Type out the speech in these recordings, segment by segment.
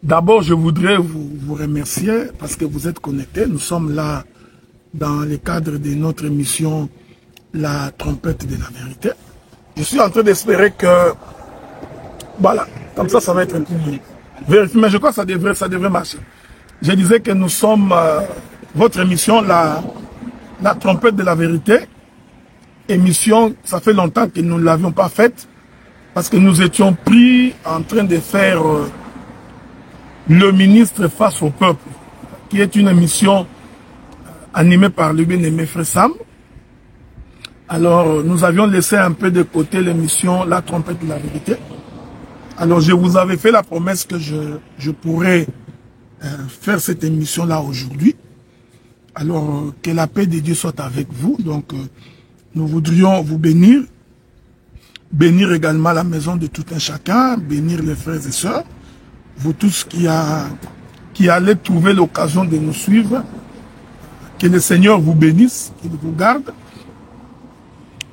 D'abord, je voudrais vous remercier parce que vous êtes connectés. Nous sommes là dans le cadre de notre émission La trompette de la vérité. Je suis en train d'espérer que, voilà, comme ça va être un peu vérifié. Mais je crois que ça devrait marcher. Je disais que nous sommes, votre émission, la trompette de la vérité. Émission, ça fait longtemps que nous ne l'avions pas faite parce que nous étions pris en train de faire le ministre face au peuple, qui est une émission animée par le bien-aimé Frère Sam. Alors, nous avions laissé un peu de côté l'émission La trompette de la vérité. Alors, je vous avais fait la promesse que je pourrais faire cette émission-là aujourd'hui. Alors, que la paix de Dieu soit avec vous. Donc, nous voudrions vous bénir. Bénir également la maison de tout un chacun. Bénir les frères et sœurs. Vous tous qui allez trouver l'occasion de nous suivre. Que le Seigneur vous bénisse, qu'il vous garde.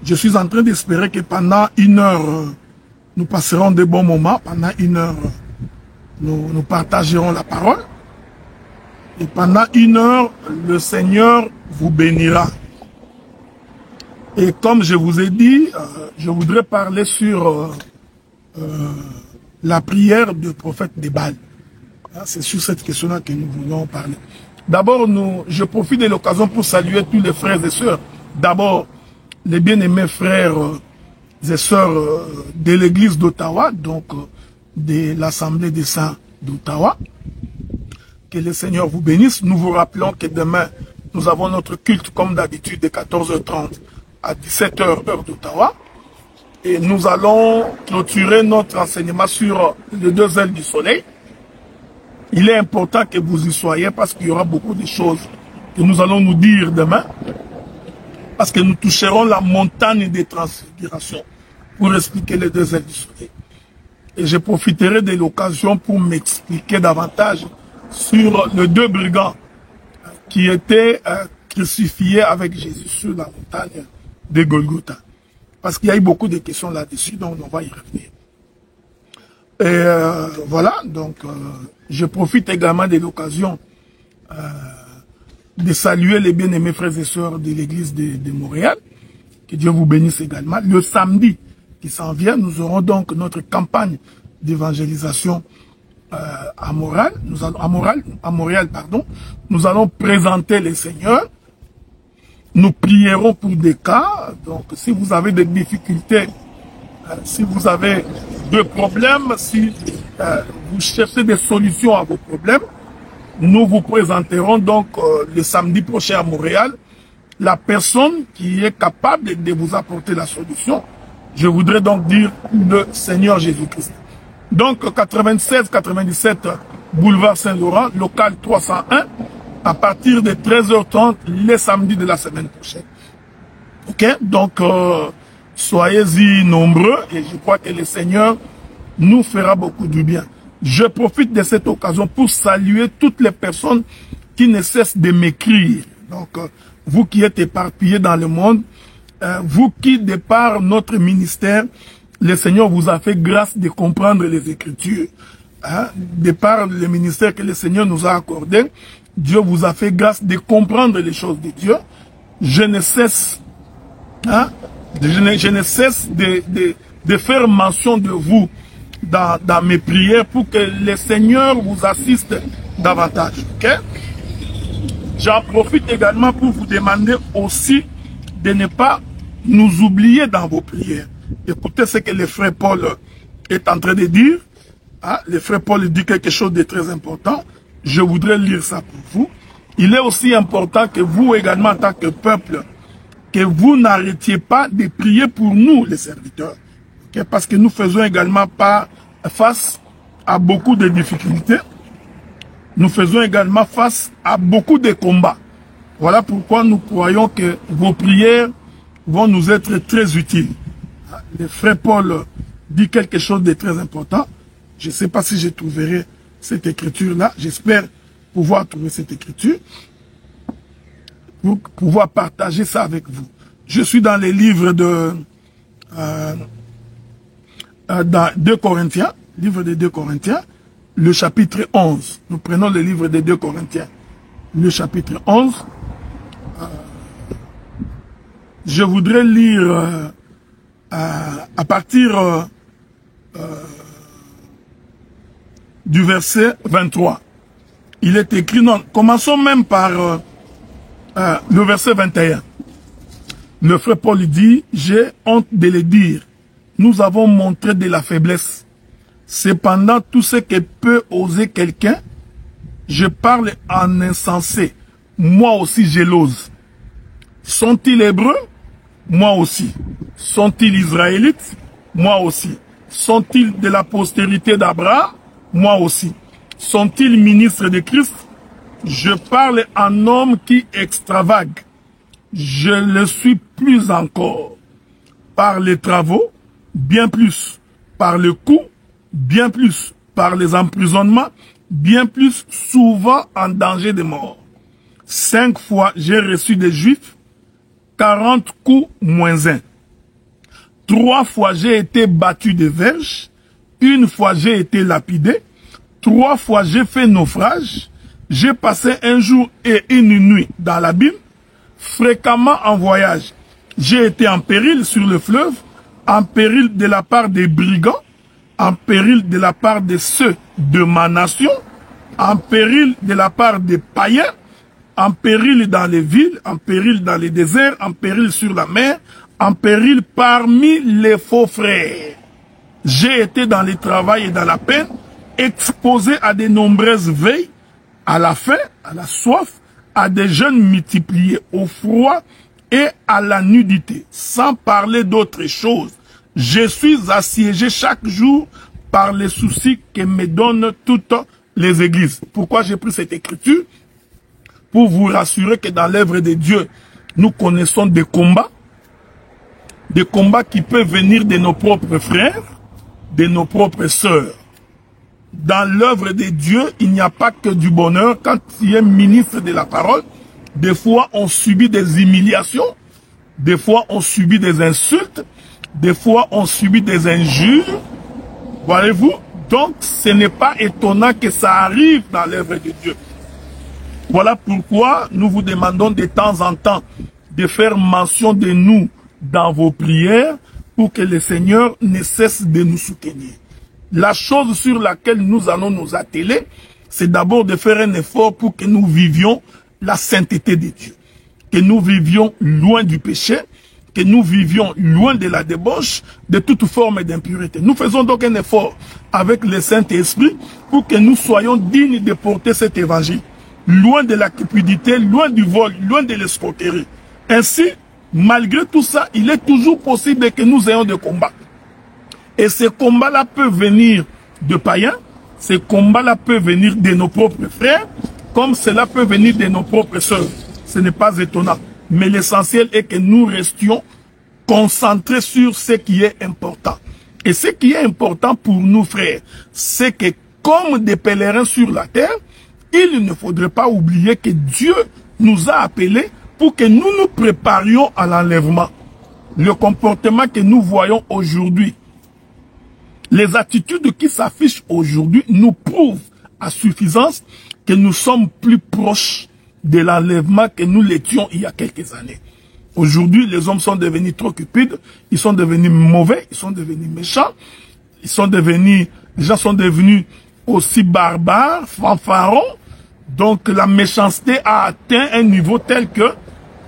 Je suis en train d'espérer que pendant 1 heure, nous passerons de bons moments. Pendant 1 heure, nous partagerons la parole. Et pendant 1 heure, le Seigneur vous bénira. Et comme je vous ai dit, je voudrais parler sur la prière du prophète de Baal. C'est sur cette question-là que nous voulons parler. D'abord, je profite de l'occasion pour saluer tous les frères et sœurs. D'abord, les bien-aimés frères et sœurs de l'église d'Ottawa, donc de l'Assemblée des Saints d'Ottawa. Que le Seigneur vous bénisse. Nous vous rappelons que demain, nous avons notre culte comme d'habitude de 14h30 à 17h heure d'Ottawa. Et nous allons clôturer notre enseignement sur les 2 ailes du soleil. Il est important que vous y soyez parce qu'il y aura beaucoup de choses que nous allons nous dire demain. Parce que nous toucherons la montagne des transfigurations pour expliquer les 2 ailes du soleil. Et je profiterai de l'occasion pour m'expliquer davantage sur les 2 brigands qui étaient crucifiés avec Jésus sur la montagne de Golgotha. Parce qu'il y a eu beaucoup de questions là-dessus, donc on va y revenir. Et voilà, donc je profite également de l'occasion de saluer les bien-aimés frères et sœurs de l'église de Montréal. Que Dieu vous bénisse également. Le samedi qui s'en vient, nous aurons donc notre campagne d'évangélisation à Montréal. Nous allons présenter les seigneurs. Nous prierons pour des cas. Donc, si vous avez des difficultés, si vous avez des problèmes, si vous cherchez des solutions à vos problèmes, nous vous présenterons donc le samedi prochain à Montréal la personne qui est capable de vous apporter la solution. Je voudrais donc dire le Seigneur Jésus-Christ. Donc, 96-97 boulevard Saint-Laurent, local 301, à partir de 13h30, les samedis de la semaine prochaine. Ok? Donc, soyez-y nombreux et je crois que le Seigneur nous fera beaucoup du bien. Je profite de cette occasion pour saluer toutes les personnes qui ne cessent de m'écrire. Donc, vous qui êtes éparpillés dans le monde, vous qui, de par notre ministère, le Seigneur vous a fait grâce de comprendre les Écritures. De par le ministère que le Seigneur nous a accordé, Dieu vous a fait grâce de comprendre les choses de Dieu. Je ne cesse, je ne cesse de faire mention de vous dans mes prières pour que le Seigneur vous assiste davantage. Okay? J'en profite également pour vous demander aussi de ne pas nous oublier dans vos prières. Écoutez ce que le frère Paul est en train de dire. Le frère Paul dit quelque chose de très important. Je voudrais lire ça pour vous. Il est aussi important que vous également, en tant que peuple, que vous n'arrêtiez pas de prier pour nous, les serviteurs. Okay? Parce que nous faisons également face à beaucoup de difficultés. Nous faisons également face à beaucoup de combats. Voilà pourquoi nous croyons que vos prières vont nous être très utiles. Le frère Paul dit quelque chose de très important. Je ne sais pas si je trouverai cette écriture-là. J'espère pouvoir trouver cette écriture pour pouvoir partager ça avec vous. Je suis dans les livres de 2 Corinthiens, livre de 2 Corinthiens, le chapitre 11. Nous prenons le livre des 2 Corinthiens, le chapitre 11. Je voudrais lire à partir du verset 23. Il est écrit, non, commençons même par le verset 21. Le frère Paul dit, j'ai honte de le dire, nous avons montré de la faiblesse. Cependant, tout ce que peut oser quelqu'un, je parle en insensé. Moi aussi, je l'ose. Sont-ils hébreux? Moi aussi. Sont-ils israélites? Moi aussi. Sont-ils de la postérité d'Abraham? Moi aussi. Sont-ils ministres de Christ? Je parle en homme qui extravague. Je le suis plus encore. Par les travaux, bien plus. Par le coup, bien plus. Par les emprisonnements, bien plus, souvent en danger de mort. 5 fois j'ai reçu des Juifs, 40 coups moins 1. 3 fois j'ai été battu de verges, 1 fois j'ai été lapidé, 3 fois j'ai fait naufrage, j'ai passé un jour et une nuit dans l'abîme, fréquemment en voyage. J'ai été en péril sur le fleuve, en péril de la part des brigands, en péril de la part de ceux de ma nation, en péril de la part des païens, en péril dans les villes, en péril dans les déserts, en péril sur la mer, en péril parmi les faux frères. J'ai été dans le travail et dans la peine, exposé à de nombreuses veilles, à la faim, à la soif, à des jeûnes multipliés, au froid et à la nudité, sans parler d'autre chose. Je suis assiégé chaque jour par les soucis que me donnent toutes les églises. Pourquoi j'ai pris cette écriture? Pour vous rassurer que dans l'œuvre de Dieu, nous connaissons des combats qui peuvent venir de nos propres frères, de nos propres sœurs. Dans l'œuvre de Dieu, il n'y a pas que du bonheur. Quand tu es ministre de la parole, des fois on subit des humiliations, des fois on subit des insultes, des fois on subit des injures. Voyez-vous? Donc ce n'est pas étonnant que ça arrive dans l'œuvre de Dieu. Voilà pourquoi nous vous demandons de temps en temps de faire mention de nous dans vos prières pour que le Seigneur ne cesse de nous soutenir. La chose sur laquelle nous allons nous atteler, c'est d'abord de faire un effort pour que nous vivions la sainteté de Dieu. Que nous vivions loin du péché, que nous vivions loin de la débauche, de toute forme d'impureté. Nous faisons donc un effort avec le Saint-Esprit pour que nous soyons dignes de porter cet évangile. Loin de la cupidité, loin du vol, loin de l'escroquerie. Ainsi, malgré tout ça, il est toujours possible que nous ayons des combats. Et ces combats-là peuvent venir de païens, ces combats-là peuvent venir de nos propres frères, comme cela peut venir de nos propres sœurs. Ce n'est pas étonnant. Mais l'essentiel est que nous restions concentrés sur ce qui est important. Et ce qui est important pour nous, frères, c'est que comme des pèlerins sur la terre, il ne faudrait pas oublier que Dieu nous a appelés pour que nous nous préparions à l'enlèvement. Le comportement que nous voyons aujourd'hui, les attitudes qui s'affichent aujourd'hui nous prouvent à suffisance que nous sommes plus proches de l'enlèvement que nous l'étions il y a quelques années. Aujourd'hui, les hommes sont devenus trop cupides, ils sont devenus mauvais, ils sont devenus méchants, les gens sont devenus aussi barbares, fanfarons. Donc la méchanceté a atteint un niveau tel que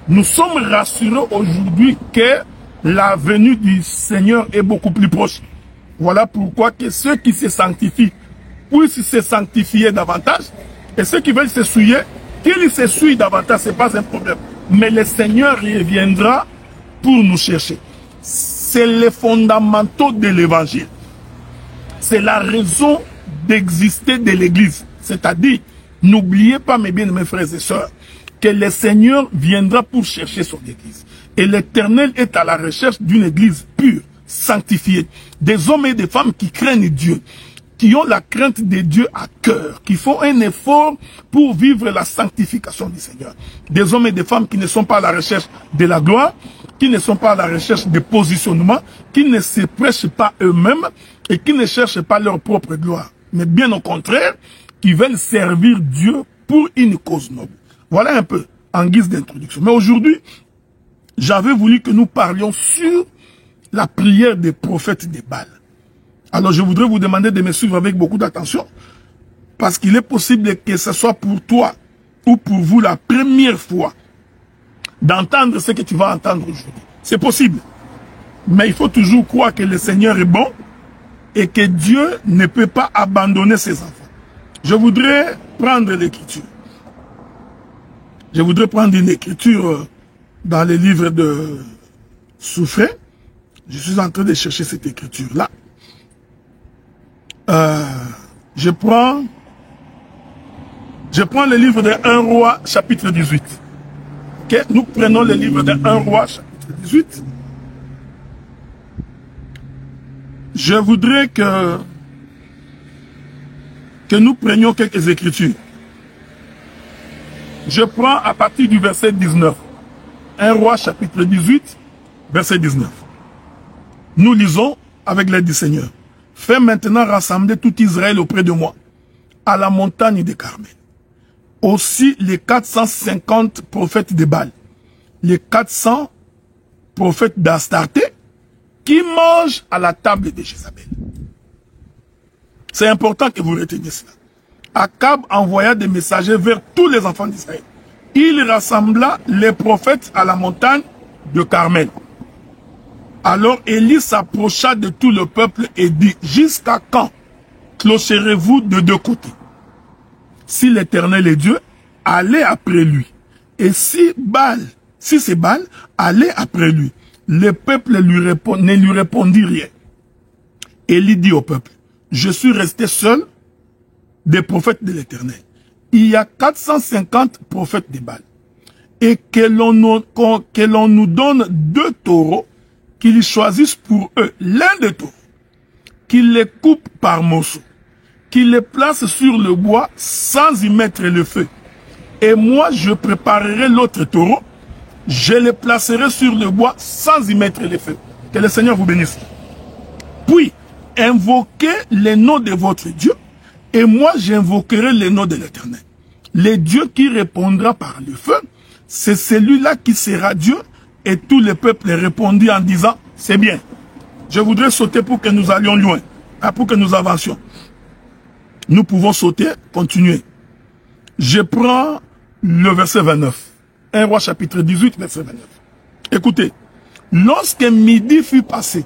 nous sommes rassurés aujourd'hui que la venue du Seigneur est beaucoup plus proche. Voilà pourquoi que ceux qui se sanctifient puissent se sanctifier davantage et ceux qui veulent se souiller, qu'ils se souillent davantage, ce n'est pas un problème. Mais le Seigneur reviendra pour nous chercher. C'est les fondamentaux de l'évangile. C'est la raison d'exister de l'église. C'est-à-dire, n'oubliez pas, mes bien-aimés frères et sœurs, que le Seigneur viendra pour chercher son église. Et l'Éternel est à la recherche d'une église pure, sanctifiée. Des hommes et des femmes qui craignent Dieu, qui ont la crainte de Dieu à cœur, qui font un effort pour vivre la sanctification du Seigneur. Des hommes et des femmes qui ne sont pas à la recherche de la gloire, qui ne sont pas à la recherche de positionnement, qui ne se prêchent pas eux-mêmes et qui ne cherchent pas leur propre gloire. mais bien au contraire, qui veulent servir Dieu pour une cause noble. Voilà un peu en guise d'introduction. Mais aujourd'hui, j'avais voulu que nous parlions sur la prière des prophètes des Baals. Alors je voudrais vous demander de me suivre avec beaucoup d'attention, parce qu'il est possible que ce soit pour toi ou pour vous la première fois d'entendre ce que tu vas entendre aujourd'hui. C'est possible. Mais il faut toujours croire que le Seigneur est bon et que Dieu ne peut pas abandonner ses enfants. Je voudrais prendre l'écriture. Je voudrais prendre une écriture dans les livres de Souffré. Je suis en train de chercher cette écriture-là. Je prends le livre de 1 roi, chapitre 18. Okay? Nous prenons le livre de 1 roi, chapitre 18. Je voudrais que nous prenions quelques écritures. Je prends à partir du verset 19. 1 roi, chapitre 18, verset 19. Nous lisons avec l'aide du Seigneur. Fais maintenant rassembler tout Israël auprès de moi, à la montagne de Carmel. Aussi les 450 prophètes de Baal, les 400 prophètes d'Astarté, qui mangent à la table de Jézabel. C'est important que vous reteniez cela. Akab envoya des messagers vers tous les enfants d'Israël. Il rassembla les prophètes à la montagne de Carmel. Alors Élie s'approcha de tout le peuple et dit, jusqu'à quand clocherez-vous de deux côtés? Si l'Éternel est Dieu, allez après lui. Et si c'est Baal, allez après lui. Le peuple ne lui répondit rien. Élie dit au peuple, je suis resté seul des prophètes de l'Éternel. Il y a 450 prophètes de Baal. Et que l'on nous donne 2 taureaux, qu'ils choisissent pour eux l'un des taureaux, qu'ils les coupent par morceaux, qu'ils les placent sur le bois sans y mettre le feu. Et moi, je préparerai l'autre taureau, je les placerai sur le bois sans y mettre le feu. Que le Seigneur vous bénisse. Puis, invoquez le nom de votre Dieu, et moi, j'invoquerai le nom de l'Éternel. Le Dieu qui répondra par le feu, c'est celui-là qui sera Dieu. Et tout le peuple répondit en disant, c'est bien. Je voudrais sauter pour que nous allions loin, pour que nous avancions. Nous pouvons sauter, continuer. Je prends le verset 29. 1 roi chapitre 18, verset 29. Écoutez, lorsque midi fut passé,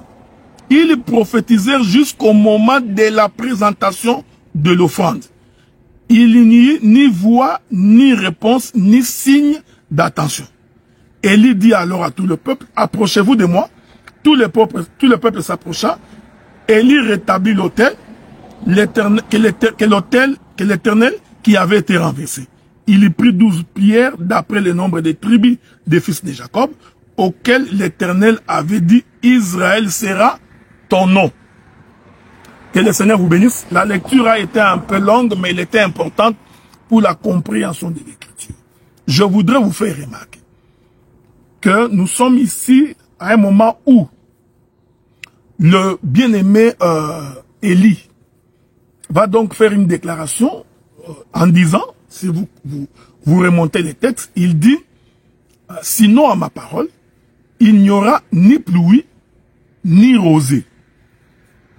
ils prophétisèrent jusqu'au moment de la présentation de l'offrande. Il n'y eut ni voix, ni réponse, ni signe d'attention. Élie dit alors à tout le peuple, approchez-vous de moi. Tout le peuple s'approcha. Élie rétablit l'autel, que l'Éternel qui avait été renversé. Il y prit 12 pierres d'après le nombre des tribus des fils de Jacob, auxquelles l'Éternel avait dit, Israël sera ton nom. Que le Seigneur vous bénisse. La lecture a été un peu longue, mais elle était importante pour la compréhension de l'Écriture. Je voudrais vous faire remarquer que nous sommes ici à un moment où le bien-aimé Élie va donc faire une déclaration en disant, si vous remontez les textes, il dit, sinon à ma parole, il n'y aura ni pluie, ni rosée.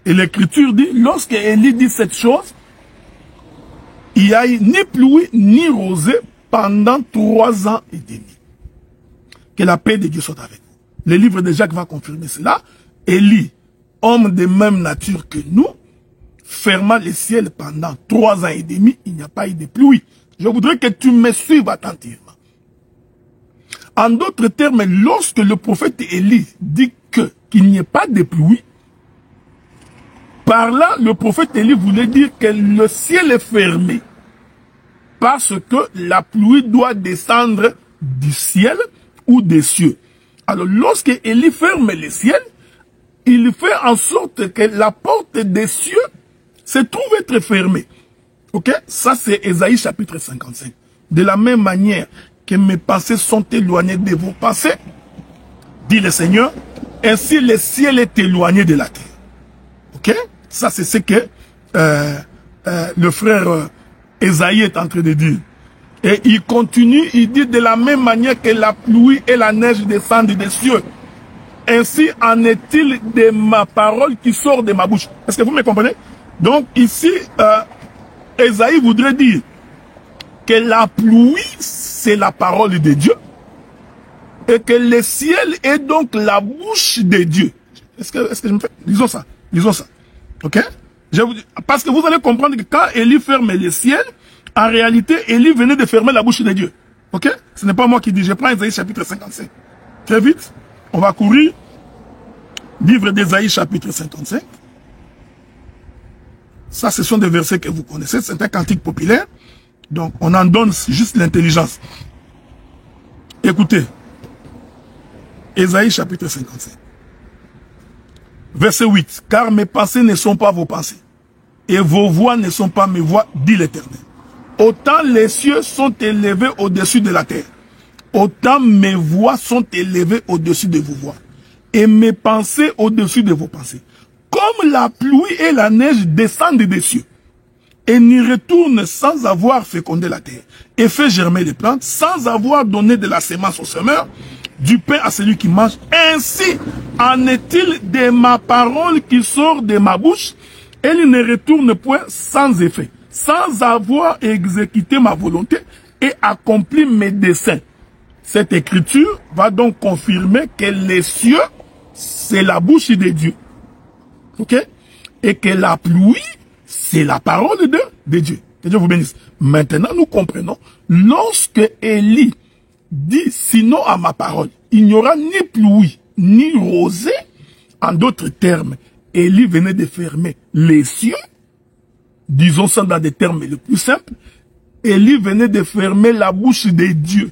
Et l'Écriture dit, lorsque Élie dit cette chose, il n'y a eu ni pluie, ni rosée pendant 3 ans et demi. Que la paix de Dieu soit avec vous. Le livre de Jacques va confirmer cela. Élie, homme de même nature que nous, ferma le ciel pendant 3 ans et demi, il n'y a pas eu de pluie. Je voudrais que tu me suives attentivement. En d'autres termes, lorsque le prophète Élie dit qu'il n'y ait pas de pluie, par là, le prophète Élie voulait dire que le ciel est fermé. Parce que la pluie doit descendre du ciel ou des cieux. Alors, lorsque Élie ferme le ciel, il fait en sorte que la porte des cieux se trouve être fermée. Ok? Ça, c'est Ésaïe chapitre 55. De la même manière que mes pensées sont éloignées de vos pensées, dit le Seigneur, ainsi le ciel est éloigné de la terre. Ok? Ça, c'est ce que le frère Esaïe est en train de dire. Et il continue, il dit de la même manière que la pluie et la neige descendent des cieux. Ainsi en est-il de ma parole qui sort de ma bouche. Est-ce que vous me comprenez? Donc ici, Esaïe voudrait dire que la pluie, c'est la parole de Dieu. Et que le ciel est donc la bouche de Dieu. Est-ce que je me fais? Disons ça. Ok? Parce que vous allez comprendre que quand Élie ferme le ciel, en réalité, Élie venait de fermer la bouche de Dieu. Ok? Ce n'est pas moi qui dis. Je prends Esaïe chapitre 55. Très vite. On va courir. Livre d'Esaïe chapitre 55. Ça, ce sont des versets que vous connaissez. C'est un cantique populaire. Donc, on en donne juste l'intelligence. Écoutez. Esaïe chapitre 55. Verset 8. Car mes pensées ne sont pas vos pensées. Et vos voix ne sont pas mes voix, dit l'Éternel. Autant les cieux sont élevés au-dessus de la terre. Autant mes voix sont élevées au-dessus de vos voix. Et mes pensées au-dessus de vos pensées. Comme la pluie et la neige descendent des cieux. Et n'y retournent sans avoir fécondé la terre. Et fait germer les plantes, sans avoir donné de la sémence au semeur, du pain à celui qui mange. Ainsi en est-il de ma parole qui sort de ma bouche. Elle ne retourne point sans effet, sans avoir exécuté ma volonté et accompli mes desseins. Cette écriture va donc confirmer que les cieux, c'est la bouche de Dieu. Ok? Et que la pluie, c'est la parole de Dieu. Que Dieu vous bénisse. Maintenant, nous comprenons, lorsque Élie dit, sinon à ma parole, il n'y aura ni pluie, ni rosée, en d'autres termes, Élie venait de fermer les cieux, disons ça dans des termes les plus simples, Élie venait de fermer la bouche de Dieu.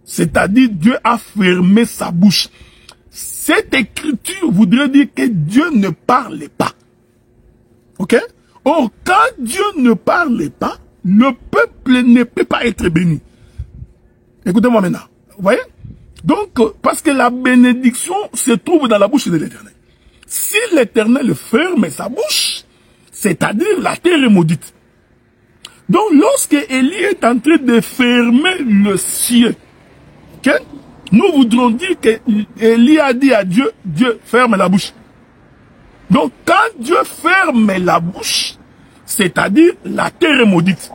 C'est-à-dire, Dieu a fermé sa bouche. Cette écriture voudrait dire que Dieu ne parlait pas. Ok? Or, quand Dieu ne parlait pas, le peuple ne peut pas être béni. Écoutez-moi maintenant. Vous voyez? Donc, parce que la bénédiction se trouve dans la bouche de l'Éternel. Si l'Éternel ferme sa bouche, c'est-à-dire la terre est maudite. Donc, lorsque Élie est en train de fermer le ciel, okay, nous voudrons dire que Élie a dit à Dieu, Dieu ferme la bouche. Donc, quand Dieu ferme la bouche, c'est-à-dire la terre est maudite.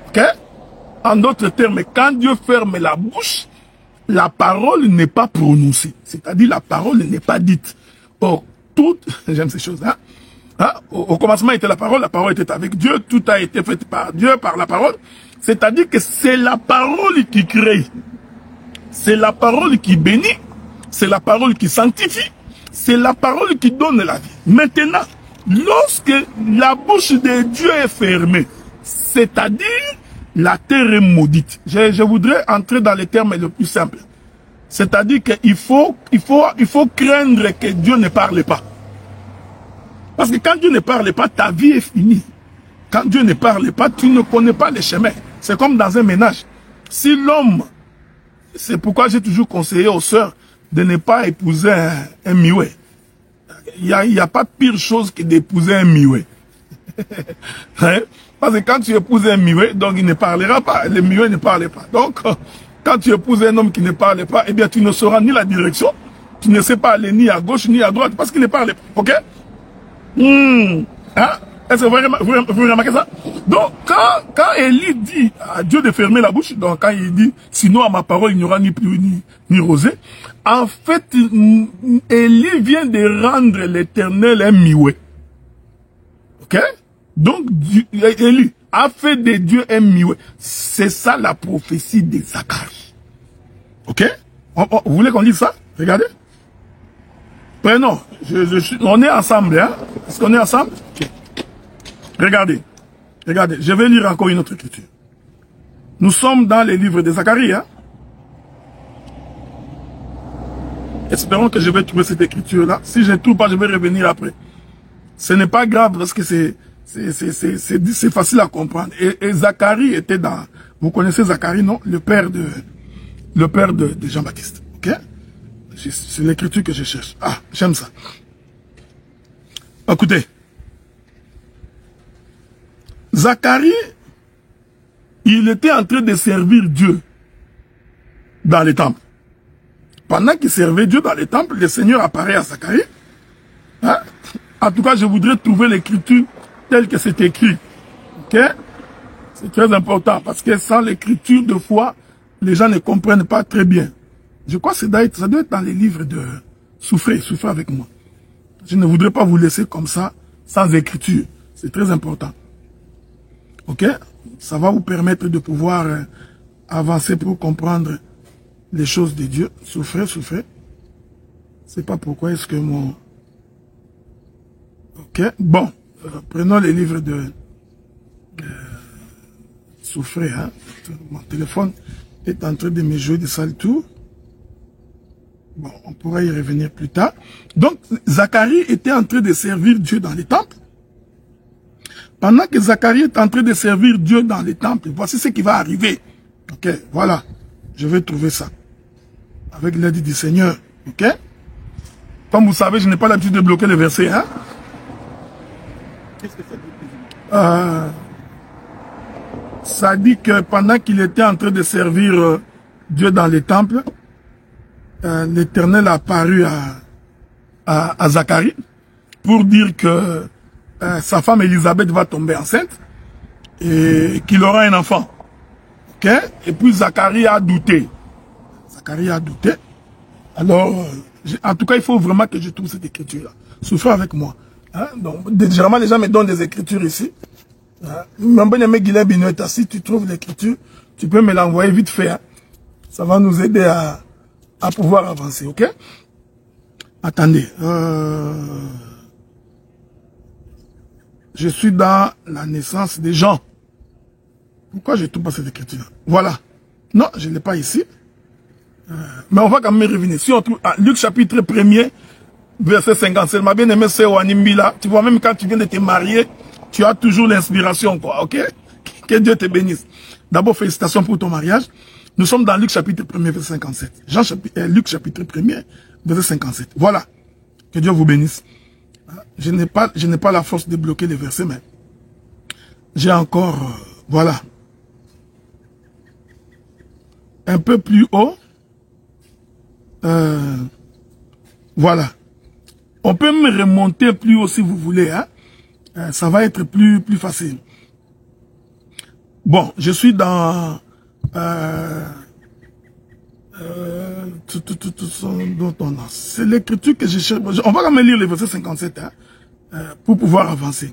Ok? En d'autres termes, quand Dieu ferme la bouche, la parole n'est pas prononcée. C'est-à-dire la parole n'est pas dite. Or, tout, j'aime ces choses, hein? Au commencement était la parole était avec Dieu, tout a été fait par Dieu, par la parole. C'est-à-dire que c'est la parole qui crée. C'est la parole qui bénit. C'est la parole qui sanctifie. C'est la parole qui donne la vie. Maintenant, lorsque la bouche de Dieu est fermée, c'est-à-dire la terre est maudite. Je voudrais entrer dans les termes les plus simples. C'est-à-dire qu'il faut craindre que Dieu ne parle pas. Parce que quand Dieu ne parle pas, ta vie est finie. Quand Dieu ne parle pas, tu ne connais pas les chemins. C'est comme dans un ménage. Si l'homme, c'est pourquoi j'ai toujours conseillé aux sœurs de ne pas épouser un mioué. Il n'y a pas de pire chose que d'épouser un mioué. Hein? Parce que quand tu épouses un mioué, donc il ne parlera pas. Le mioué ne parle pas. Donc, quand tu épouses un homme qui ne parle pas, eh bien tu ne sauras ni la direction, tu ne sais pas aller ni à gauche ni à droite parce qu'il ne parle pas. Ok? Hein? Est-ce que vous remarquez ça? Donc, quand Élie dit à Dieu de fermer la bouche, donc quand il dit, sinon à ma parole, il n'y aura ni pluie ni rosée, en fait, Élie vient de rendre l'Éternel un mioué. Ok? Donc, Élie a fait de Dieu un mioué. C'est ça la prophétie de Zacharie. Ok? Vous voulez qu'on dise ça? Regardez. Prenons. On est ensemble, hein? Est-ce qu'on est ensemble? Okay. Regardez. Regardez. Je vais lire encore une autre écriture. Nous sommes dans les livres de Zacharie, hein? Espérons que je vais trouver cette écriture-là. Si je ne trouve pas, je vais revenir après. Ce n'est pas grave parce que c'est facile à comprendre. Et Zacharie était dans... Vous connaissez Zacharie, non? Le père de Jean-Baptiste. Ok? C'est l'écriture que je cherche. Ah, j'aime ça. Écoutez. Zacharie, il était en train de servir Dieu dans les temples. Pendant qu'il servait Dieu dans les temples, le Seigneur apparaît à Zacharie. Hein? En tout cas, je voudrais trouver l'écriture telle que c'est écrit. Ok? C'est très important parce que sans l'écriture, de foi, les gens ne comprennent pas très bien. Je crois que ça doit être dans les livres de Souffrez avec moi. Je ne voudrais pas vous laisser comme ça, sans écriture. C'est très important. Ok? Ça va vous permettre de pouvoir avancer pour comprendre les choses de Dieu. Souffrez. C'est pas pourquoi est-ce que mon... Ok? Bon. Prenons les livres de... Souffrez, hein? Mon téléphone est en train de me jouer de sale tour. Bon, on pourra y revenir plus tard. Donc, Zacharie était en train de servir Dieu dans les temples. Pendant que Zacharie est en train de servir Dieu dans les temples, voici ce qui va arriver. Ok, voilà. Je vais trouver ça. Avec l'aide du Seigneur. Ok? Comme vous savez, je n'ai pas l'habitude de bloquer les versets, hein? Qu'est-ce que ça dit? Ça dit que pendant qu'il était en train de servir Dieu dans les temples, l'Éternel a apparu à Zacharie pour dire que sa femme Élisabeth va tomber enceinte et qu'il aura un enfant. Ok? Et puis Zacharie a douté. Alors, en tout cas, il faut vraiment que je trouve cette écriture-là. Souffrez avec moi. Hein? Donc, généralement, les gens me donnent des écritures ici. Si tu trouves l'écriture, tu peux me l'envoyer vite fait. Hein? Ça va nous aider à pouvoir avancer, ok? Attendez. Je suis dans la naissance des gens. Pourquoi je ne trouve pas cette écriture-là? Voilà. Non, je ne l'ai pas ici. Mais on va quand même revenir. Si on trouve Luc chapitre 1er, verset 57. Ma bien-aimée, c'est Wanimbila. Tu vois, même quand tu viens de te marier, tu as toujours l'inspiration, quoi, ok? Que Dieu te bénisse. D'abord, félicitations pour ton mariage. Nous sommes dans Luc chapitre 1er, verset 57. Luc chapitre 1er, verset 57. Voilà. Que Dieu vous bénisse. Je n'ai pas la force de bloquer les versets, mais j'ai encore, voilà. Un peu plus haut. Voilà. On peut me remonter plus haut si vous voulez, hein. Ça va être plus facile. Bon, je suis dans c'est l'écriture que je cherche. On va quand même lire le verset 57 hein, pour pouvoir avancer.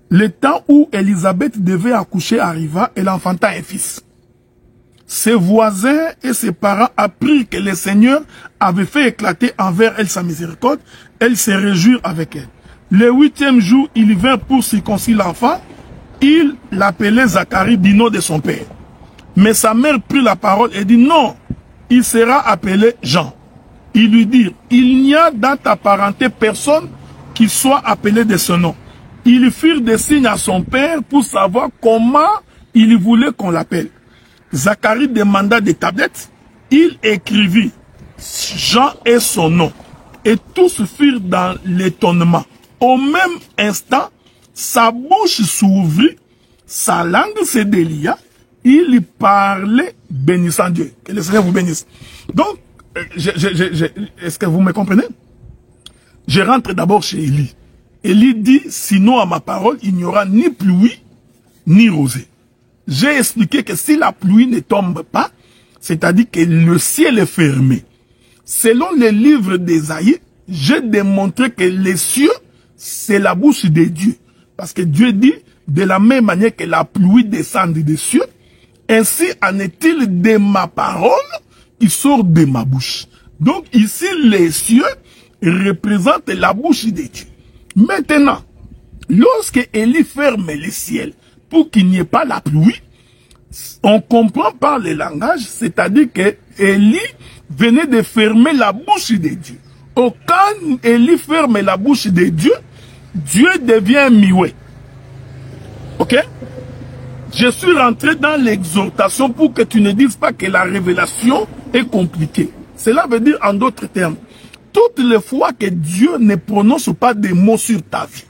Le temps où Élisabeth devait accoucher arriva, elle enfanta un fils. Ses voisins et ses parents apprirent que le Seigneur avait fait éclater envers elle sa miséricorde. Elle se réjouit avec elle. Le 8e jour, il vint pour circoncire l'enfant. Il l'appelait Zacharie du nom de son père. Mais sa mère prit la parole et dit non, il sera appelé Jean. Ils lui dirent, il n'y a dans ta parenté personne qui soit appelé de ce nom. Ils firent des signes à son père pour savoir comment il voulait qu'on l'appelle. Zacharie demanda des tablettes, il écrivit Jean est son nom. Et tous furent dans l'étonnement. Au même instant, sa bouche s'ouvrit, sa langue se délia, il parlait bénissant Dieu. Que le Seigneur vous bénisse. Donc, est-ce que vous me comprenez? Je rentre d'abord chez Élie. Élie dit, sinon à ma parole, il n'y aura ni pluie, ni rosée. J'ai expliqué que si la pluie ne tombe pas, c'est-à-dire que le ciel est fermé. Selon les livres d'Ésaïe, j'ai démontré que les cieux, c'est la bouche de Dieu. Parce que Dieu dit, de la même manière que la pluie descend des cieux, ainsi en est-il de ma parole qui sort de ma bouche. Donc ici, les cieux représentent la bouche de Dieu. Maintenant, lorsque Élie ferme les ciels pour qu'il n'y ait pas la pluie, on comprend par le langage, c'est-à-dire que Élie venait de fermer la bouche de Dieu. Quand Élie ferme la bouche de Dieu, Dieu devient muet. Ok? Je suis rentré dans l'exhortation pour que tu ne dises pas que la révélation est compliquée. Cela veut dire en d'autres termes, toutes les fois que Dieu ne prononce pas des mots sur ta vie,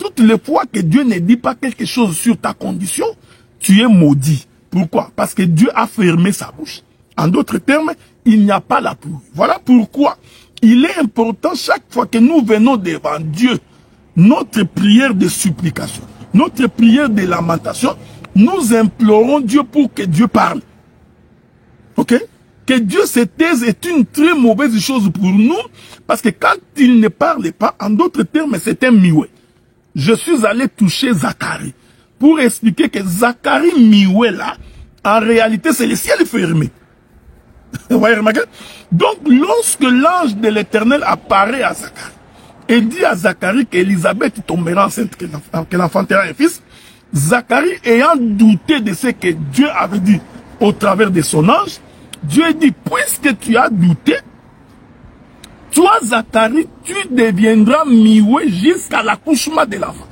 toutes les fois que Dieu ne dit pas quelque chose sur ta condition, tu es maudit. Pourquoi? Parce que Dieu a fermé sa bouche. En d'autres termes, il n'y a pas la pluie. Voilà pourquoi il est important chaque fois que nous venons devant Dieu, notre prière de supplication, notre prière de lamentation, nous implorons Dieu pour que Dieu parle. Ok? Que Dieu se taise est une très mauvaise chose pour nous, parce que quand il ne parle pas, en d'autres termes, c'est un mioué. Je suis allé toucher Zacharie pour expliquer que Zacharie mioué là, en réalité, c'est le ciel fermé. Vous voyez, remarquez? Donc, lorsque l'ange de l'Éternel apparaît à Zacharie et dit à Zacharie qu'Élisabeth tombera enceinte, qu'elle enfantera un fils, Zacharie ayant douté de ce que Dieu avait dit au travers de son ange, Dieu dit, puisque tu as douté, toi, Zacharie, tu deviendras mioué jusqu'à l'accouchement de l'enfant.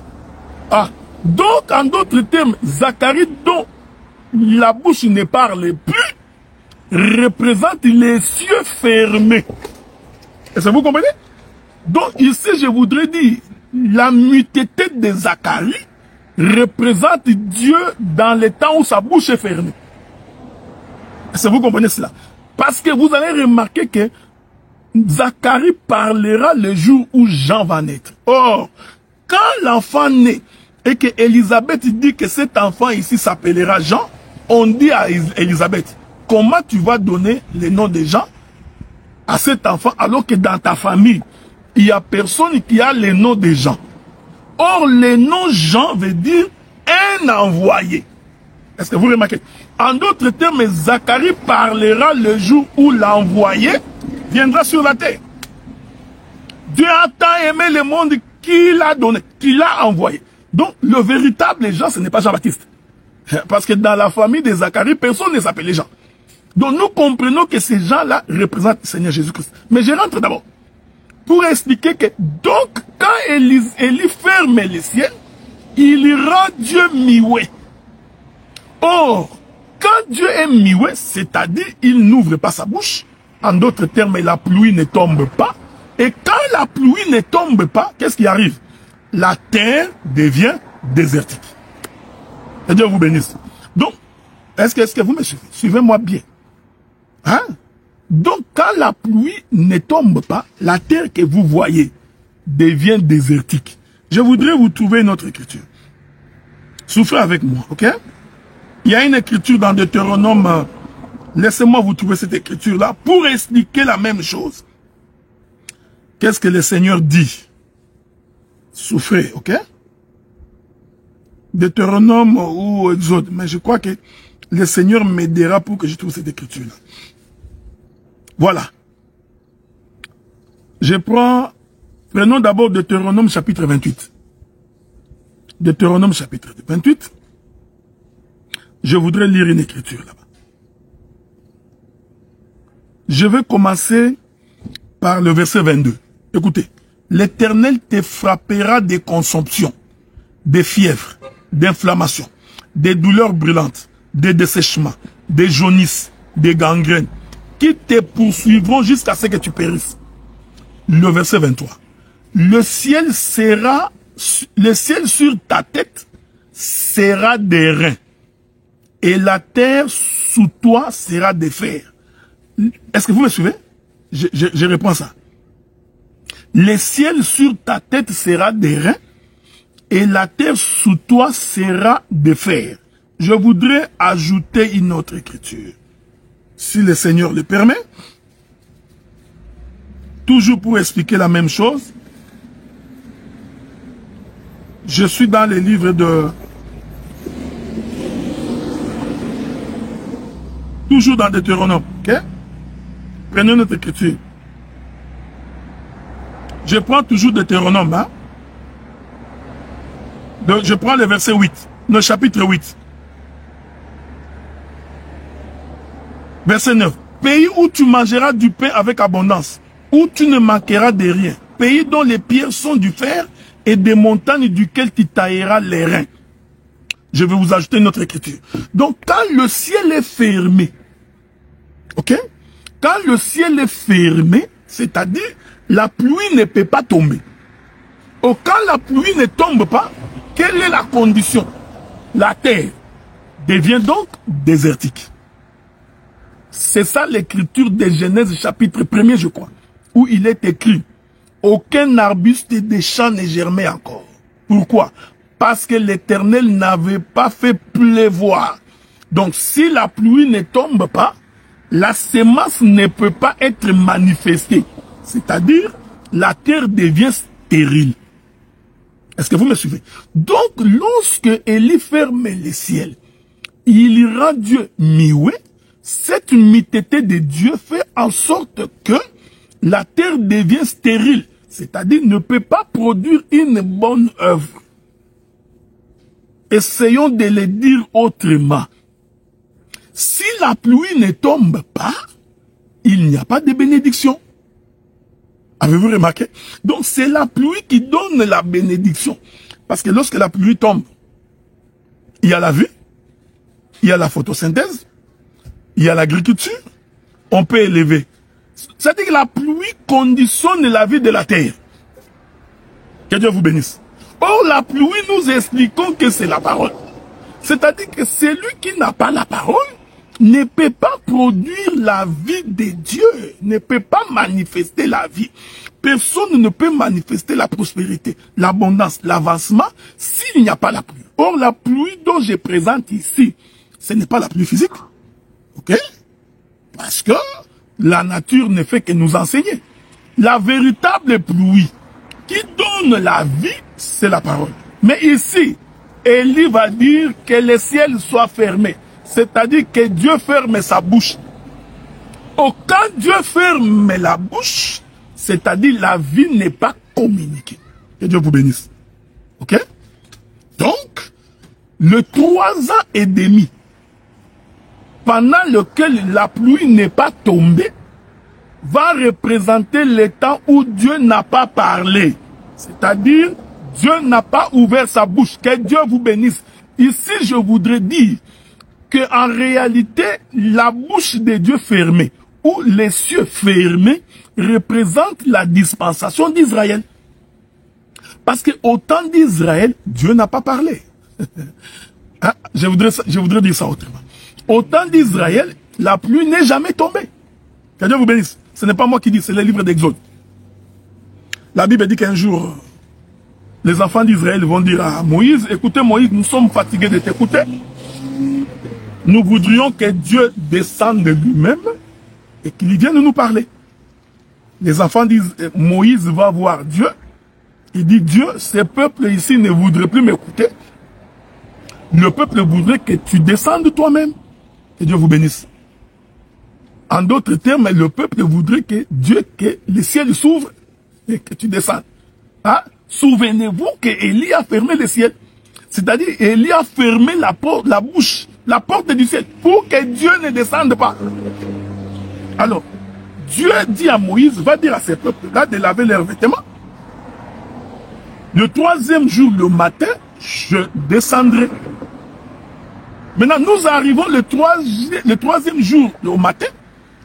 Ah, donc, en d'autres termes, Zacharie, dont la bouche ne parle plus, représente les cieux fermés. Est-ce que vous comprenez? Donc, ici, je voudrais dire, la mutété de Zacharie représente Dieu dans le temps où sa bouche est fermée. Est-ce que vous comprenez cela? Parce que vous allez remarquer que Zacharie parlera le jour où Jean va naître. Or, quand l'enfant naît et que Élisabeth dit que cet enfant ici s'appellera Jean, on dit à Élisabeth, comment tu vas donner le nom de Jean à cet enfant alors que dans ta famille, il n'y a personne qui a le nom de Jean. Or, le nom Jean veut dire un envoyé. Est-ce que vous remarquez? En d'autres termes, Zacharie parlera le jour où l'envoyé viendra sur la terre. Dieu a tant aimé le monde qu'il a donné, qu'il a envoyé. Donc, le véritable Jean, ce n'est pas Jean-Baptiste. Parce que dans la famille de Zacharie, personne ne s'appelait Jean. Donc, nous comprenons que ces gens-là représentent le Seigneur Jésus-Christ. Mais je rentre d'abord pour expliquer que, donc, quand Élie ferme les cieux, il rend Dieu mioué. Or, quand Dieu est mioué, c'est-à-dire il n'ouvre pas sa bouche, en d'autres termes, la pluie ne tombe pas, et quand la pluie ne tombe pas, qu'est-ce qui arrive? La terre devient désertique. Et Dieu vous bénisse. Donc, est-ce que vous me suivez? Suivez-moi bien. Hein? Donc, quand la pluie ne tombe pas, la terre que vous voyez devient désertique. Je voudrais vous trouver une autre écriture. Souffrez avec moi, ok? Il y a une écriture dans Deutéronome. Laissez-moi vous trouver cette écriture-là pour expliquer la même chose. Qu'est-ce que le Seigneur dit? Souffrez, ok? Deutéronome ou Exode. Mais je crois que le Seigneur m'aidera pour que je trouve cette écriture-là. Voilà. Prenons d'abord Deutéronome chapitre 28. Deutéronome chapitre 28. Je voudrais lire une écriture là-bas. Je vais commencer par le verset 22. Écoutez. L'Éternel te frappera des consomptions, des fièvres, d'inflammations, des douleurs brûlantes, des dessèchements, des jaunisses, des gangrènes, qui te poursuivront jusqu'à ce que tu périsses. Le verset 23. Le ciel sur ta tête sera des reins, et la terre sous toi sera des fers. Est-ce que vous me suivez? Je réponds ça. Le ciel sur ta tête sera des reins, et la terre sous toi sera de fer. Je voudrais ajouter une autre écriture, si le Seigneur le permet. Toujours pour expliquer la même chose. Je suis dans les livres de... Toujours dans Deutéronome, ok? Prenez notre écriture. Je prends toujours Deutéronome, hein? Donc, je prends le verset 8, le chapitre 8. Verset 9. Pays où tu mangeras du pain avec abondance, où tu ne manqueras de rien. Pays dont les pierres sont du fer et des montagnes duquel tu tailleras les reins. Je vais vous ajouter une autre écriture. Donc, quand le ciel est fermé, ok? Quand le ciel est fermé, c'est-à-dire la pluie ne peut pas tomber. Oh, quand la pluie ne tombe pas, quelle est la condition? La terre devient donc désertique. C'est ça l'écriture de Genèse chapitre 1er, je crois, où il est écrit « Aucun arbuste des champs n'est germé encore ». Pourquoi? Parce que l'Éternel n'avait pas fait pleuvoir. Donc si la pluie ne tombe pas, la semence ne peut pas être manifestée. C'est-à-dire, la terre devient stérile. Est-ce que vous me suivez? Donc, lorsque Élie ferme les ciels, il rend Dieu mioué. Cette humidité de Dieu fait en sorte que la terre devient stérile. C'est-à-dire, ne peut pas produire une bonne œuvre. Essayons de le dire autrement. Si la pluie ne tombe pas, il n'y a pas de bénédiction. Avez-vous remarqué? Donc c'est la pluie qui donne la bénédiction. Parce que lorsque la pluie tombe, il y a la vie, il y a la photosynthèse, il y a l'agriculture, on peut élever. C'est-à-dire que la pluie conditionne la vie de la terre. Que Dieu vous bénisse. Or la pluie, nous expliquons que c'est la parole. C'est-à-dire que celui qui n'a pas la parole ne peut pas produire la vie de Dieu, ne peut pas manifester la vie. Personne ne peut manifester la prospérité, l'abondance, l'avancement s'il n'y a pas la pluie. Or, la pluie dont je présente ici, ce n'est pas la pluie physique. Ok? Parce que la nature ne fait que nous enseigner. La véritable pluie qui donne la vie, c'est la parole. Mais ici, Élie va dire que les ciels soient fermés. C'est-à-dire que Dieu ferme sa bouche. Oh, quand Dieu ferme la bouche, c'est-à-dire la vie n'est pas communiquée. Que Dieu vous bénisse. Ok? Donc, le 3 ans et demi, pendant lequel la pluie n'est pas tombée, va représenter le temps où Dieu n'a pas parlé. C'est-à-dire, Dieu n'a pas ouvert sa bouche. Que Dieu vous bénisse. Ici, je voudrais dire que en réalité, la bouche de Dieu fermée ou les cieux fermés représente la dispensation d'Israël. Parce qu'au temps d'Israël, Dieu n'a pas parlé. Hein? Je voudrais dire ça autrement. Au temps d'Israël, la pluie n'est jamais tombée. Que Dieu vous bénisse. Ce n'est pas moi qui dis, c'est le livre d'Exode. La Bible dit qu'un jour, les enfants d'Israël vont dire à Moïse, écoutez Moïse, nous sommes fatigués de t'écouter. Nous voudrions que Dieu descende de lui-même et qu'il vienne nous parler. Les enfants disent, Moïse va voir Dieu. Il dit, Dieu, ce peuple ici ne voudrait plus m'écouter. Le peuple voudrait que tu descendes toi-même. Que Dieu vous bénisse. En d'autres termes, le peuple voudrait que Dieu, que les ciels s'ouvrent et que tu descendes. Hein? Souvenez-vous que Élie a fermé les ciels. C'est-à-dire, Élie a fermé la bouche, la porte du ciel, pour que Dieu ne descende pas. Alors, Dieu dit à Moïse, va dire à ces peuples-là de laver leurs vêtements. Le 3e jour, le matin, je descendrai. Maintenant, nous arrivons le 3e jour, au matin.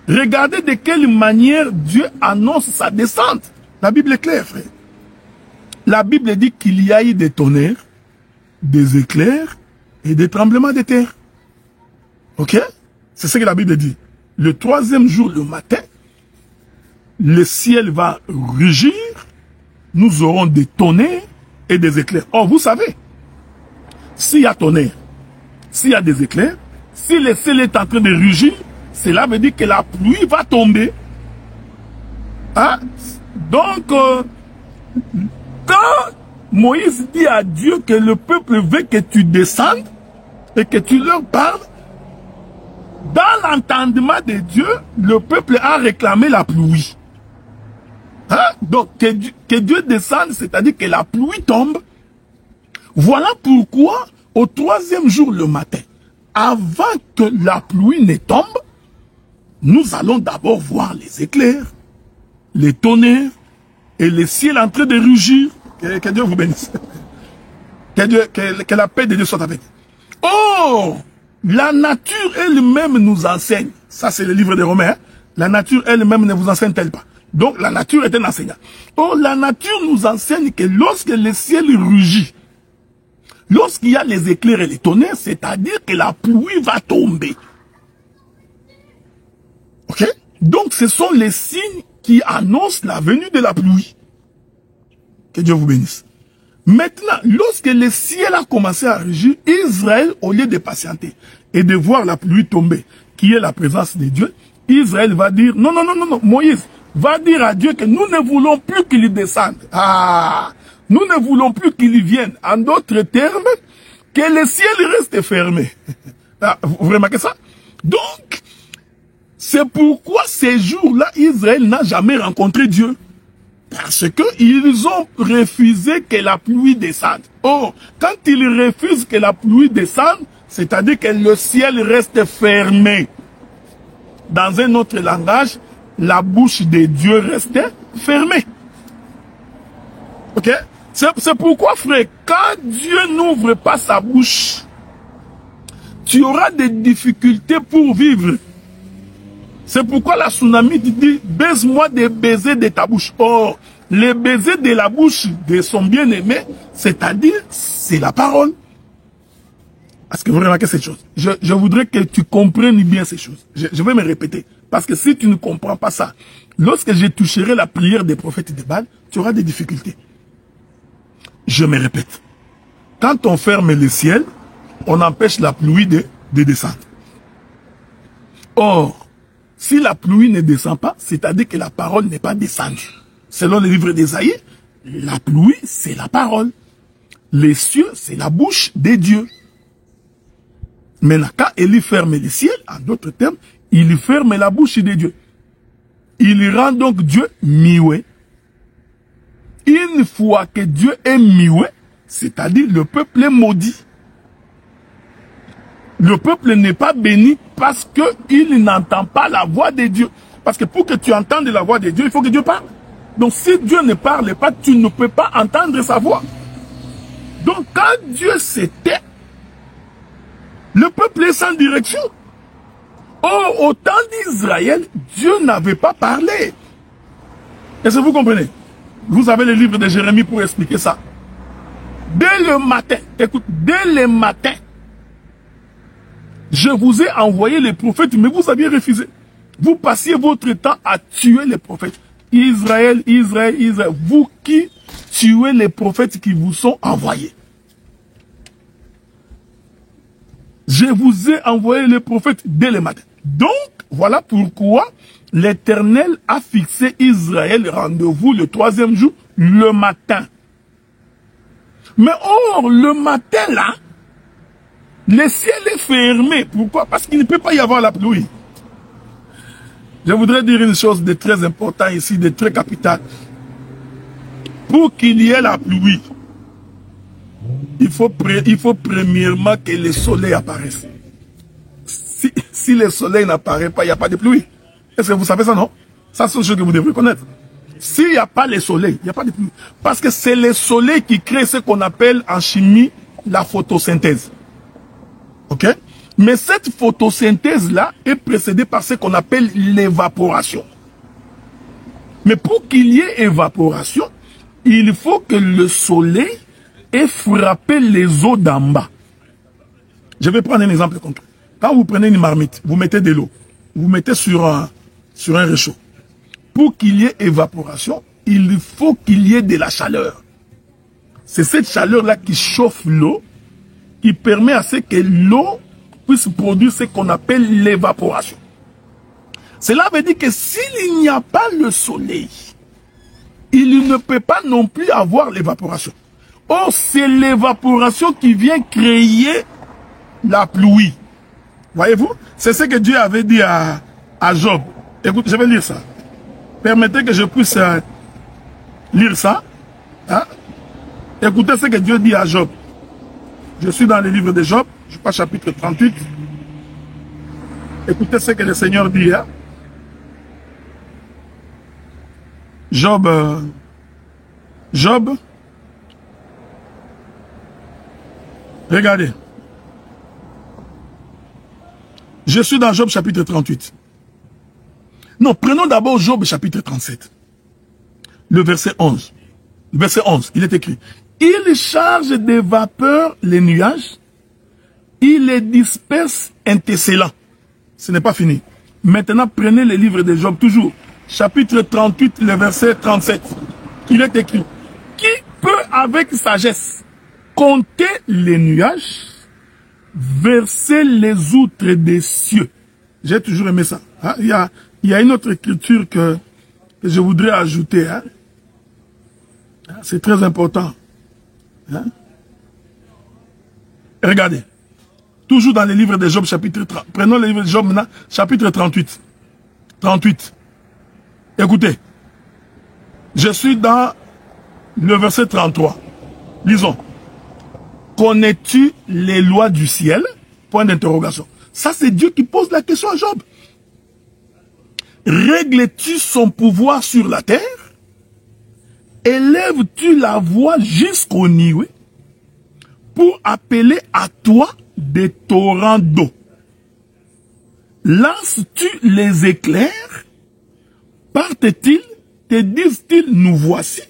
Regardez de quelle manière Dieu annonce sa descente. La Bible est claire, frère. La Bible dit qu'il y a eu des tonnerres, des éclairs et des tremblements de terre. Ok? C'est ce que la Bible dit. Le 3e jour, le matin, le ciel va rugir, nous aurons des tonnerres et des éclairs. Or, vous savez, s'il y a tonnerre, s'il y a des éclairs, si le ciel est en train de rugir, cela veut dire que la pluie va tomber. Hein? Donc, quand Moïse dit à Dieu que le peuple veut que tu descendes et que tu leur parles, dans l'entendement de Dieu, le peuple a réclamé la pluie. Hein? Donc, que Dieu descende, c'est-à-dire que la pluie tombe. Voilà pourquoi, au 3e jour le matin, avant que la pluie ne tombe, nous allons d'abord voir les éclairs, les tonnerres et le ciel en train de rugir. Que Dieu vous bénisse. Que la paix de Dieu soit avec vous. Oh! La nature elle-même nous enseigne. Ça, c'est le livre des Romains. Hein? La nature elle-même ne vous enseigne-t-elle pas? Donc la nature est un enseignant. Or, la nature nous enseigne que lorsque le ciel rugit, lorsqu'il y a les éclairs et les tonnerres, c'est-à-dire que la pluie va tomber. Ok? Donc ce sont les signes qui annoncent la venue de la pluie. Que Dieu vous bénisse. Maintenant, lorsque le ciel a commencé à rugir, Israël, au lieu de patienter et de voir la pluie tomber, qui est la présence de Dieu, Israël va dire, non, non, non, non, non, Moïse va dire à Dieu que nous ne voulons plus qu'il descende. Ah, nous ne voulons plus qu'il vienne. En d'autres termes, que le ciel reste fermé. Ah, vous remarquez ça? Donc, c'est pourquoi ces jours-là, Israël n'a jamais rencontré Dieu. Parce qu'ils ont refusé que la pluie descende. Or, quand ils refusent que la pluie descende, c'est-à-dire que le ciel reste fermé. Dans un autre langage, la bouche de Dieu reste fermée. Ok? C'est pourquoi, frère, quand Dieu n'ouvre pas sa bouche, tu auras des difficultés pour vivre. C'est pourquoi la tsunami dit, baise-moi des baisers de ta bouche. Or, les baisers de la bouche de son bien-aimé, c'est-à-dire, c'est la parole. Est-ce que vous remarquez cette chose? Je voudrais que tu comprennes bien ces choses. Je vais me répéter. Parce que si tu ne comprends pas ça, lorsque je toucherai la prière des prophètes de Baal, tu auras des difficultés. Je me répète. Quand on ferme le ciel, on empêche la pluie de descendre. Or, si la pluie ne descend pas, c'est-à-dire que la parole n'est pas descendue. Selon le livre d'Ésaïe, la pluie, c'est la parole. Les cieux, c'est la bouche des dieux. Maintenant, quand il ferme le ciel, en d'autres termes, il ferme la bouche des dieux. Il rend donc Dieu muet. Une fois que Dieu est muet, c'est-à-dire le peuple est maudit. Le peuple n'est pas béni parce qu'il n'entend pas la voix de Dieu. Parce que pour que tu entendes la voix de Dieu, il faut que Dieu parle. Donc si Dieu ne parle pas, tu ne peux pas entendre sa voix. Donc quand Dieu se tait, le peuple est sans direction. Or, au temps d'Israël, Dieu n'avait pas parlé. Est-ce que vous comprenez? Vous avez le livre de Jérémie pour expliquer ça. Dès le matin, écoute, dès le matin, je vous ai envoyé les prophètes, mais vous aviez refusé. Vous passiez votre temps à tuer les prophètes. Israël, Israël, Israël. Vous qui tuez les prophètes qui vous sont envoyés. Je vous ai envoyé les prophètes dès le matin. Donc, voilà pourquoi l'Éternel a fixé Israël rendez-vous le 3e jour, le matin. Mais or, le matin là, le ciel est fermé. Pourquoi? Parce qu'il ne peut pas y avoir la pluie. Je voudrais dire une chose de très importante ici, de très capitale. Pour qu'il y ait la pluie, il faut premièrement que le soleil apparaisse. Si le soleil n'apparaît pas, il n'y a pas de pluie. Est-ce que vous savez ça, non? Ça, c'est une chose que vous devez connaître. S'il n'y a pas le soleil, il n'y a pas de pluie. Parce que c'est le soleil qui crée ce qu'on appelle en chimie la photosynthèse. Ok? Mais cette photosynthèse-là est précédée par ce qu'on appelle l'évaporation. Mais pour qu'il y ait évaporation, il faut que le soleil ait frappé les eaux d'en bas. Je vais prendre un exemple concret. Quand vous prenez une marmite, vous mettez de l'eau, vous mettez sur un réchaud. Pour qu'il y ait évaporation, il faut qu'il y ait de la chaleur. C'est cette chaleur-là qui chauffe l'eau, qui permet à ce que l'eau puisse produire ce qu'on appelle l'évaporation. Cela veut dire que s'il n'y a pas le soleil, il ne peut pas non plus avoir l'évaporation. Or, c'est l'évaporation qui vient créer la pluie. Voyez-vous? C'est ce que Dieu avait dit à Job. Écoute, je vais lire ça. Permettez que je puisse lire ça. Hein? Écoutez ce que Dieu dit à Job. Je suis dans le livre de Job, je passe chapitre 38. Écoutez ce que le Seigneur dit. Hein? Job. Regardez. Je suis dans Job chapitre 38. Non, prenons d'abord Job chapitre 37. le verset 11. Le verset 11, il est écrit. Il charge des vapeurs les nuages, il les disperse intercellant. Ce n'est pas fini. Maintenant, prenez le livre de Job, toujours. Chapitre 38, le verset 37. Il est écrit. Qui peut avec sagesse compter les nuages, verser les outres des cieux? J'ai toujours aimé ça. Hein? Il y a une autre écriture que je voudrais ajouter. Hein? C'est très important. Hein? Regardez. Toujours dans les livres de Job, chapitre 30. Prenons le livre de Job maintenant, chapitre 38. 38. Écoutez. Je suis dans le verset 33. Lisons. Connais-tu les lois du ciel? Point d'interrogation. Ça, c'est Dieu qui pose la question à Job. Règles-tu son pouvoir sur la terre? Élèves-tu la voix jusqu'au nuée pour appeler à toi des torrents d'eau? Lances-tu les éclairs? Partent-ils? Te disent-ils, nous voici?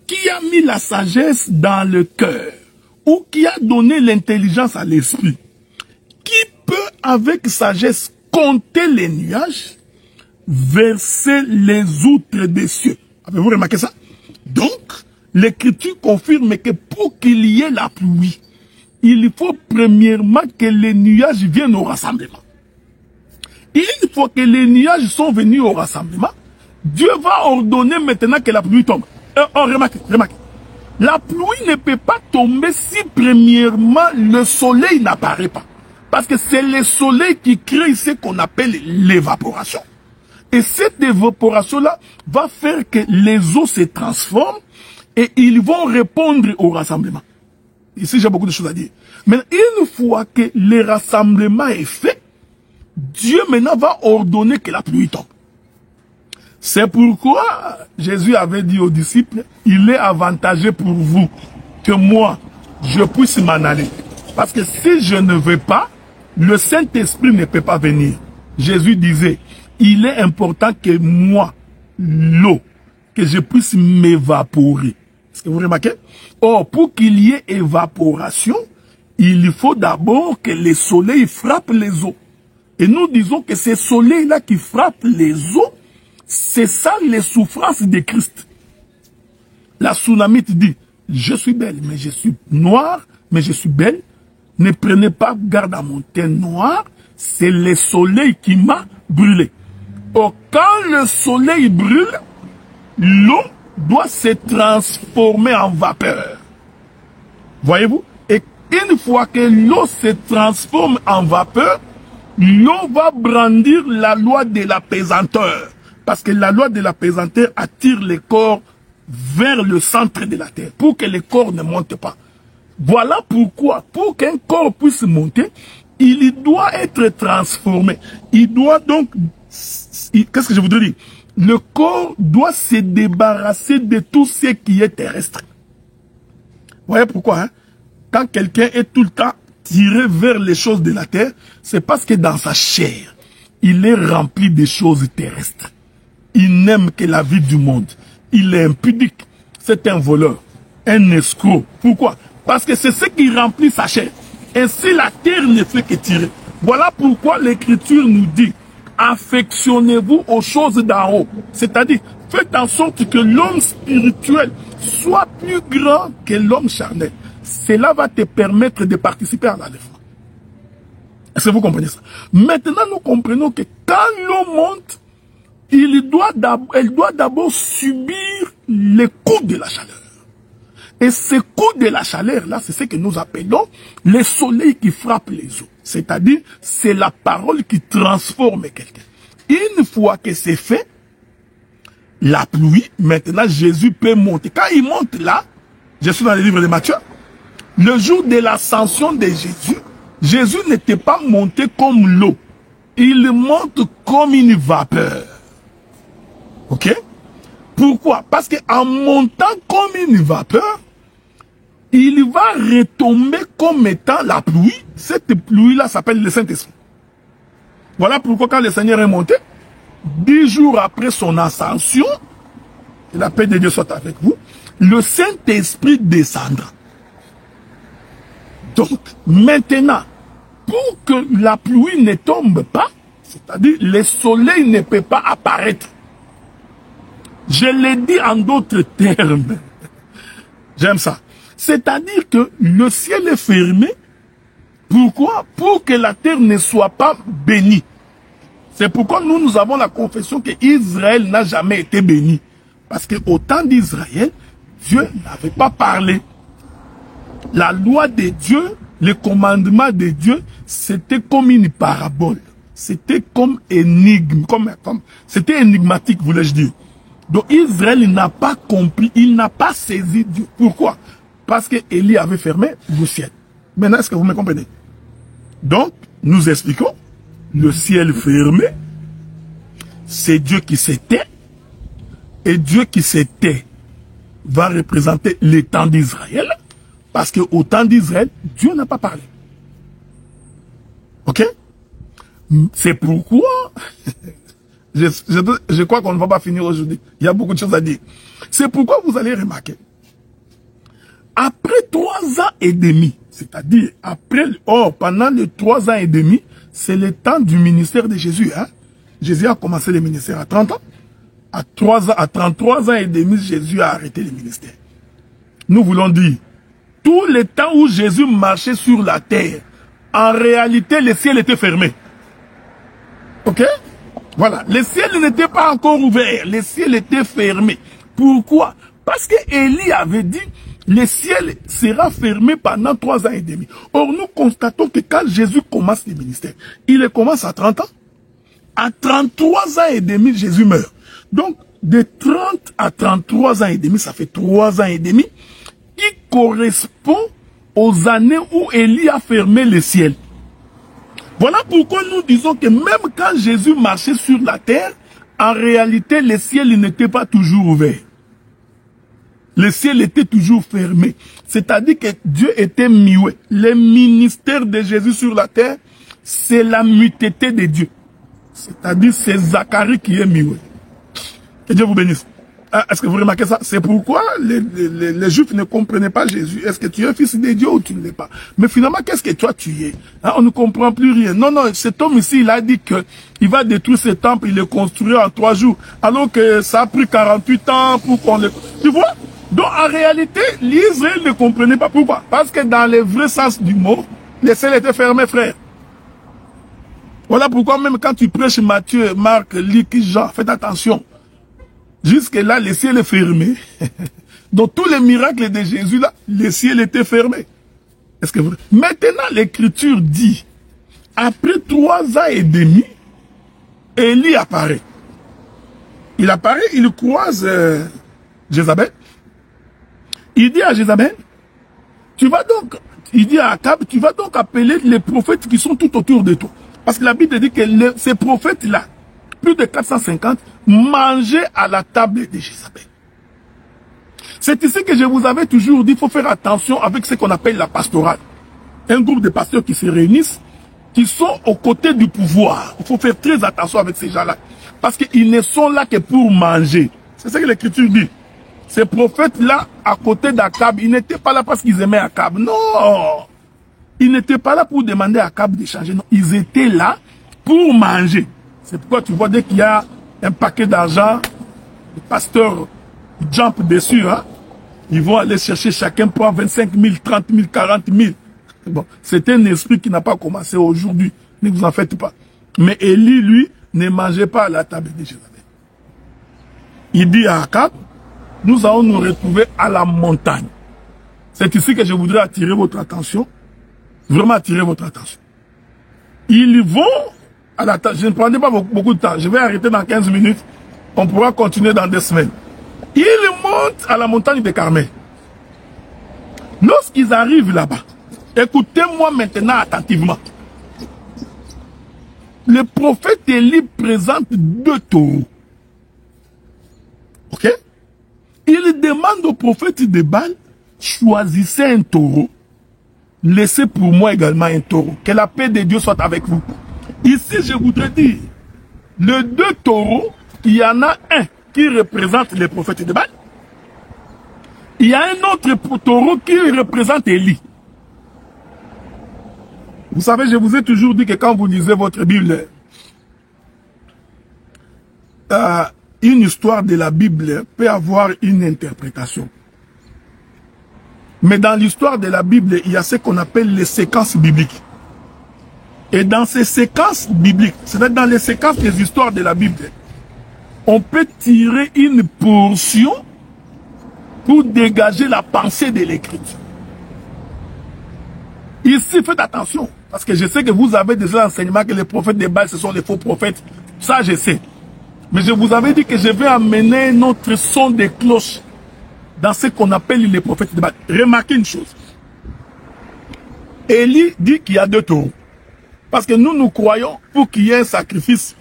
Qui a mis la sagesse dans le cœur? Ou qui a donné l'intelligence à l'esprit? Qui peut avec sagesse compter les nuages, verser les outres des cieux? Avez-vous remarqué ça? Donc, l'Écriture confirme que pour qu'il y ait la pluie, il faut premièrement que les nuages viennent au rassemblement. Une fois que les nuages sont venus au rassemblement, Dieu va ordonner maintenant que la pluie tombe. Remarquez. La pluie ne peut pas tomber si premièrement le soleil n'apparaît pas. Parce que c'est le soleil qui crée ce qu'on appelle l'évaporation. Et cette évaporation-là va faire que les eaux se transforment et ils vont répondre au rassemblement. Ici, j'ai beaucoup de choses à dire. Mais une fois que le rassemblement est fait, Dieu maintenant va ordonner que la pluie tombe. C'est pourquoi Jésus avait dit aux disciples, il est avantageux pour vous que moi, je puisse m'en aller. Parce que si je ne veux pas, le Saint-Esprit ne peut pas venir. Jésus disait, il est important que moi, l'eau, que je puisse m'évaporer. Est-ce que vous remarquez? Or, pour qu'il y ait évaporation, il faut d'abord que le soleil frappe les eaux. Et nous disons que ce soleil-là qui frappe les eaux, c'est ça les souffrances de Christ. La Sunamite dit, je suis belle, mais je suis noire, mais je suis belle. Ne prenez pas garde à mon teint noir, c'est le soleil qui m'a brûlé. Or, quand le soleil brûle, l'eau doit se transformer en vapeur. Voyez-vous? Et une fois que l'eau se transforme en vapeur, l'eau va brandir la loi de la pesanteur. Parce que la loi de la pesanteur attire les corps vers le centre de la terre, pour que les corps ne montent pas. Voilà pourquoi, pour qu'un corps puisse monter, il doit être transformé. Il doit donc, qu'est-ce que je voudrais dire? Le corps doit se débarrasser de tout ce qui est terrestre. Vous voyez pourquoi, hein? Quand quelqu'un est tout le temps tiré vers les choses de la terre, c'est parce que dans sa chair, il est rempli de choses terrestres. Il n'aime que la vie du monde. Il est impudique. C'est un voleur, un escroc. Pourquoi? Parce que c'est ce qui remplit sa chair. Ainsi, la terre ne fait que tirer. Voilà pourquoi l'Écriture nous dit, affectionnez-vous aux choses d'en haut. C'est-à-dire, faites en sorte que l'homme spirituel soit plus grand que l'homme charnel. Cela va te permettre de participer à l'enlèvement. Est-ce que vous comprenez ça? Maintenant, nous comprenons que quand l'eau monte, elle doit d'abord subir les coups de la chaleur. Et ces coups de la chaleur-là, c'est ce que nous appelons le soleil qui frappe les eaux. C'est-à-dire, c'est la parole qui transforme quelqu'un. Une fois que c'est fait, la pluie, maintenant Jésus peut monter. Quand il monte là, je suis dans le livre de Matthieu, le jour de l'ascension de Jésus, Jésus n'était pas monté comme l'eau. Il monte comme une vapeur. Ok? Pourquoi? Parce qu'en montant comme une vapeur, il va retomber comme étant la pluie. Cette pluie-là s'appelle le Saint-Esprit. Voilà pourquoi quand le Seigneur est monté, 10 jours après son ascension, que la paix de Dieu soit avec vous, le Saint-Esprit descendra. Donc, maintenant, pour que la pluie ne tombe pas, c'est-à-dire le soleil ne peut pas apparaître. Je l'ai dit en d'autres termes. J'aime ça. C'est-à-dire que le ciel est fermé. Pourquoi? Pour que la terre ne soit pas bénie. C'est pourquoi nous avons la confession qu'Israël n'a jamais été béni. Parce qu'au temps d'Israël, Dieu n'avait pas parlé. La loi de Dieu, le commandement de Dieu, c'était comme une parabole. C'était comme énigme, c'était énigmatique, voulais-je dire. Donc Israël n'a pas compris, il n'a pas saisi Dieu. Pourquoi? Parce que Élie avait fermé le ciel. Maintenant, est-ce que vous me comprenez? Donc, nous expliquons, le ciel fermé, c'est Dieu qui s'était, et Dieu qui s'était va représenter le temps d'Israël, parce qu'au temps d'Israël, Dieu n'a pas parlé. Ok? C'est pourquoi, je crois qu'on ne va pas finir aujourd'hui. Il y a beaucoup de choses à dire. C'est pourquoi vous allez remarquer, après 3 ans et demi, c'est-à-dire pendant les 3 ans et demi, c'est le temps du ministère de Jésus. Hein? Jésus a commencé le ministère à 30 ans. À 33 ans et demi, Jésus a arrêté le ministère. Nous voulons dire, tout le temps où Jésus marchait sur la terre, en réalité, le ciel était fermé. Ok? Voilà. Le ciel n'était pas encore ouvert. Le ciel était fermé. Pourquoi? Parce que Élie avait dit, le ciel sera fermé pendant 3 ans et demi. Or, nous constatons que quand Jésus commence le ministère, il commence à 30 ans. À 33 ans et demi, Jésus meurt. Donc, de 30 à 33 ans et demi, ça fait 3 ans et demi, qui correspond aux années où Élie a fermé le ciel. Voilà pourquoi nous disons que même quand Jésus marchait sur la terre, en réalité, le ciel n'était pas toujours ouvert. Le ciel était toujours fermé. C'est-à-dire que Dieu était muet. Le ministère de Jésus sur la terre, c'est la mutété de Dieu. C'est-à-dire c'est Zacharie qui est muet. Que Dieu vous bénisse. Est-ce que vous remarquez ça? C'est pourquoi les Juifs ne comprenaient pas Jésus. Est-ce que tu es fils de Dieu ou tu ne l'es pas? Mais finalement, qu'est-ce que toi tu es? Hein, on ne comprend plus rien. Non, non, cet homme ici, il a dit qu'il va détruire ce temple, il le construira en 3 jours. Alors que ça a pris 48 ans pour qu'on le... Tu vois? Donc en réalité, l'Israël ne comprenait pas. Pourquoi? Parce que dans le vrai sens du mot, le ciel était fermé, frère. Voilà pourquoi même quand tu prêches Matthieu, Marc, Luc, Jean, faites attention. Jusque là, le ciel est fermé. Donc tous les miracles de Jésus là, le ciel était fermé. Est-ce que vous... Maintenant, l'Écriture dit, après 3 ans et demi, Élie apparaît. Il apparaît, il croise Jézabel. Il dit à Jézabel, il dit à Akab, tu vas donc appeler les prophètes qui sont tout autour de toi. Parce que la Bible dit que ces prophètes-là, plus de 450, mangeaient à la table de Jézabel. C'est ici que je vous avais toujours dit, il faut faire attention avec ce qu'on appelle la pastorale. Un groupe de pasteurs qui se réunissent, qui sont aux côtés du pouvoir. Il faut faire très attention avec ces gens-là. Parce qu'ils ne sont là que pour manger. C'est ce que l'Écriture dit. Ces prophètes-là, à côté d'Akab, ils n'étaient pas là parce qu'ils aimaient Akab. Non! Ils n'étaient pas là pour demander à Akab de changer. Non, ils étaient là pour manger. C'est pourquoi tu vois, dès qu'il y a un paquet d'argent, les pasteurs jump dessus. Hein? Ils vont aller chercher chacun pour 25 000, 30 000, 40 000. Bon, c'est un esprit qui n'a pas commencé aujourd'hui. Ne vous en faites pas. Mais Élie, lui, ne mangeait pas à la table de Jézabel. Il dit à Akab, nous allons nous retrouver à la montagne. C'est ici que je voudrais attirer votre attention. Vraiment attirer votre attention. Ils vont à la table. Je ne prendrai pas beaucoup de temps. Je vais arrêter dans 15 minutes. On pourra continuer dans 2 semaines. Ils montent à la montagne de Carmel. Lorsqu'ils arrivent là-bas, écoutez-moi maintenant attentivement. Le prophète Élie présente 2 taureaux. Ok? Il demande au prophète de Baal, choisissez un taureau. Laissez pour moi également un taureau. Que la paix de Dieu soit avec vous. Ici, je voudrais dire, les 2 taureaux, il y en a un qui représente les prophètes de Baal. Il y a un autre taureau qui représente Élie. Vous savez, je vous ai toujours dit que quand vous lisez votre Bible, une histoire de la Bible peut avoir une interprétation. Mais dans l'histoire de la Bible, il y a ce qu'on appelle les séquences bibliques. Et dans ces séquences bibliques, c'est-à-dire dans les séquences des histoires de la Bible, on peut tirer une portion pour dégager la pensée de l'écriture. Ici, faites attention, parce que je sais que vous avez déjà l'enseignement que les prophètes de Baal, ce sont les faux prophètes. Ça, je sais. Mais je vous avais dit que je vais amener notre son de cloche dans ce qu'on appelle les prophètes de Baal. Remarquez une chose. Élie dit qu'il y a 2 taureaux. Parce que nous croyons, pour qu'il y ait un sacrifice,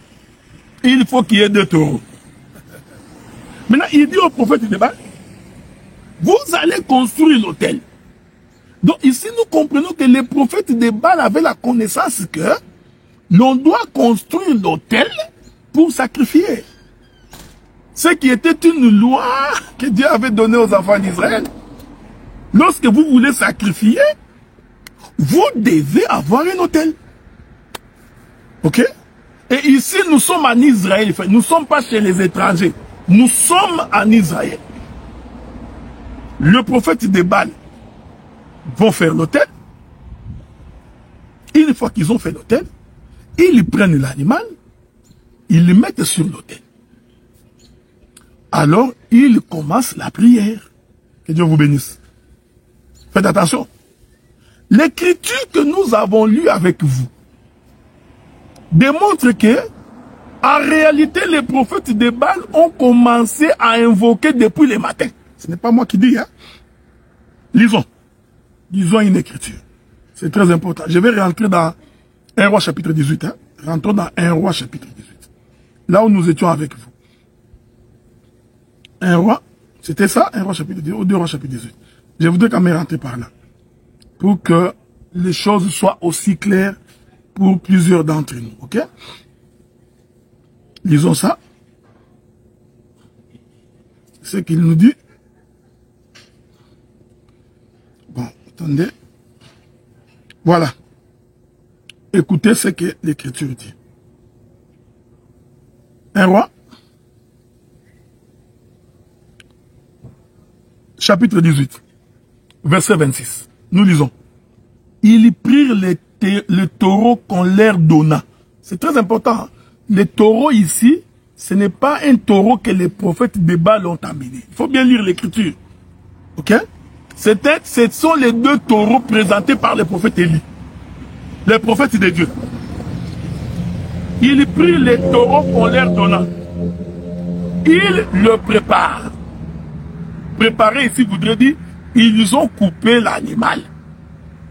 il faut qu'il y ait 2 taureaux. Maintenant, il dit aux prophètes de Baal, vous allez construire l'autel. Donc ici, nous comprenons que les prophètes de Baal avaient la connaissance que l'on doit construire l'autel pour sacrifier. Ce qui était une loi que Dieu avait donnée aux enfants d'Israël. Lorsque vous voulez sacrifier, vous devez avoir un autel. Ok? Et ici, nous sommes en Israël. Nous ne sommes pas chez les étrangers. Nous sommes en Israël. Le prophète de Baal vont faire l'autel. Une fois qu'ils ont fait l'autel, ils prennent l'animal, ils le mettent sur l'autel. Alors, ils commencent la prière. Que Dieu vous bénisse. Faites attention. L'écriture que nous avons lue avec vous démontre que, en réalité, les prophètes de Baal ont commencé à invoquer depuis le matin. Ce n'est pas moi qui dis, hein. Lisons. Lisons une écriture. C'est très important. Je vais rentrer dans 1 Roi chapitre 18. Hein. Rentrons dans 1 Roi chapitre 18. Là où nous étions avec vous. 1 Roi, c'était ça, 1 Roi chapitre 18 ou 2 Rois chapitre 18. Je voudrais quand même rentrer par là. Pour que les choses soient aussi claires pour plusieurs d'entre nous. Ok? Lisons ça. Ce qu'il nous dit. Bon, attendez. Voilà. Écoutez ce que l'Écriture dit. 1 Roi, chapitre 18, verset 26. Nous lisons. Ils prirent le taureau qu'on leur donna. C'est très important. Le taureau ici, ce n'est pas un taureau que les prophètes de Baal ont amené. Il faut bien lire l'Écriture. Ok? Ce sont les 2 taureaux présentés par le prophète Élie. Les prophètes de Dieu. Ils prirent le taureau qu'on leur donna. Ils le préparent. Préparer ici voudrait dire, ils ont coupé l'animal.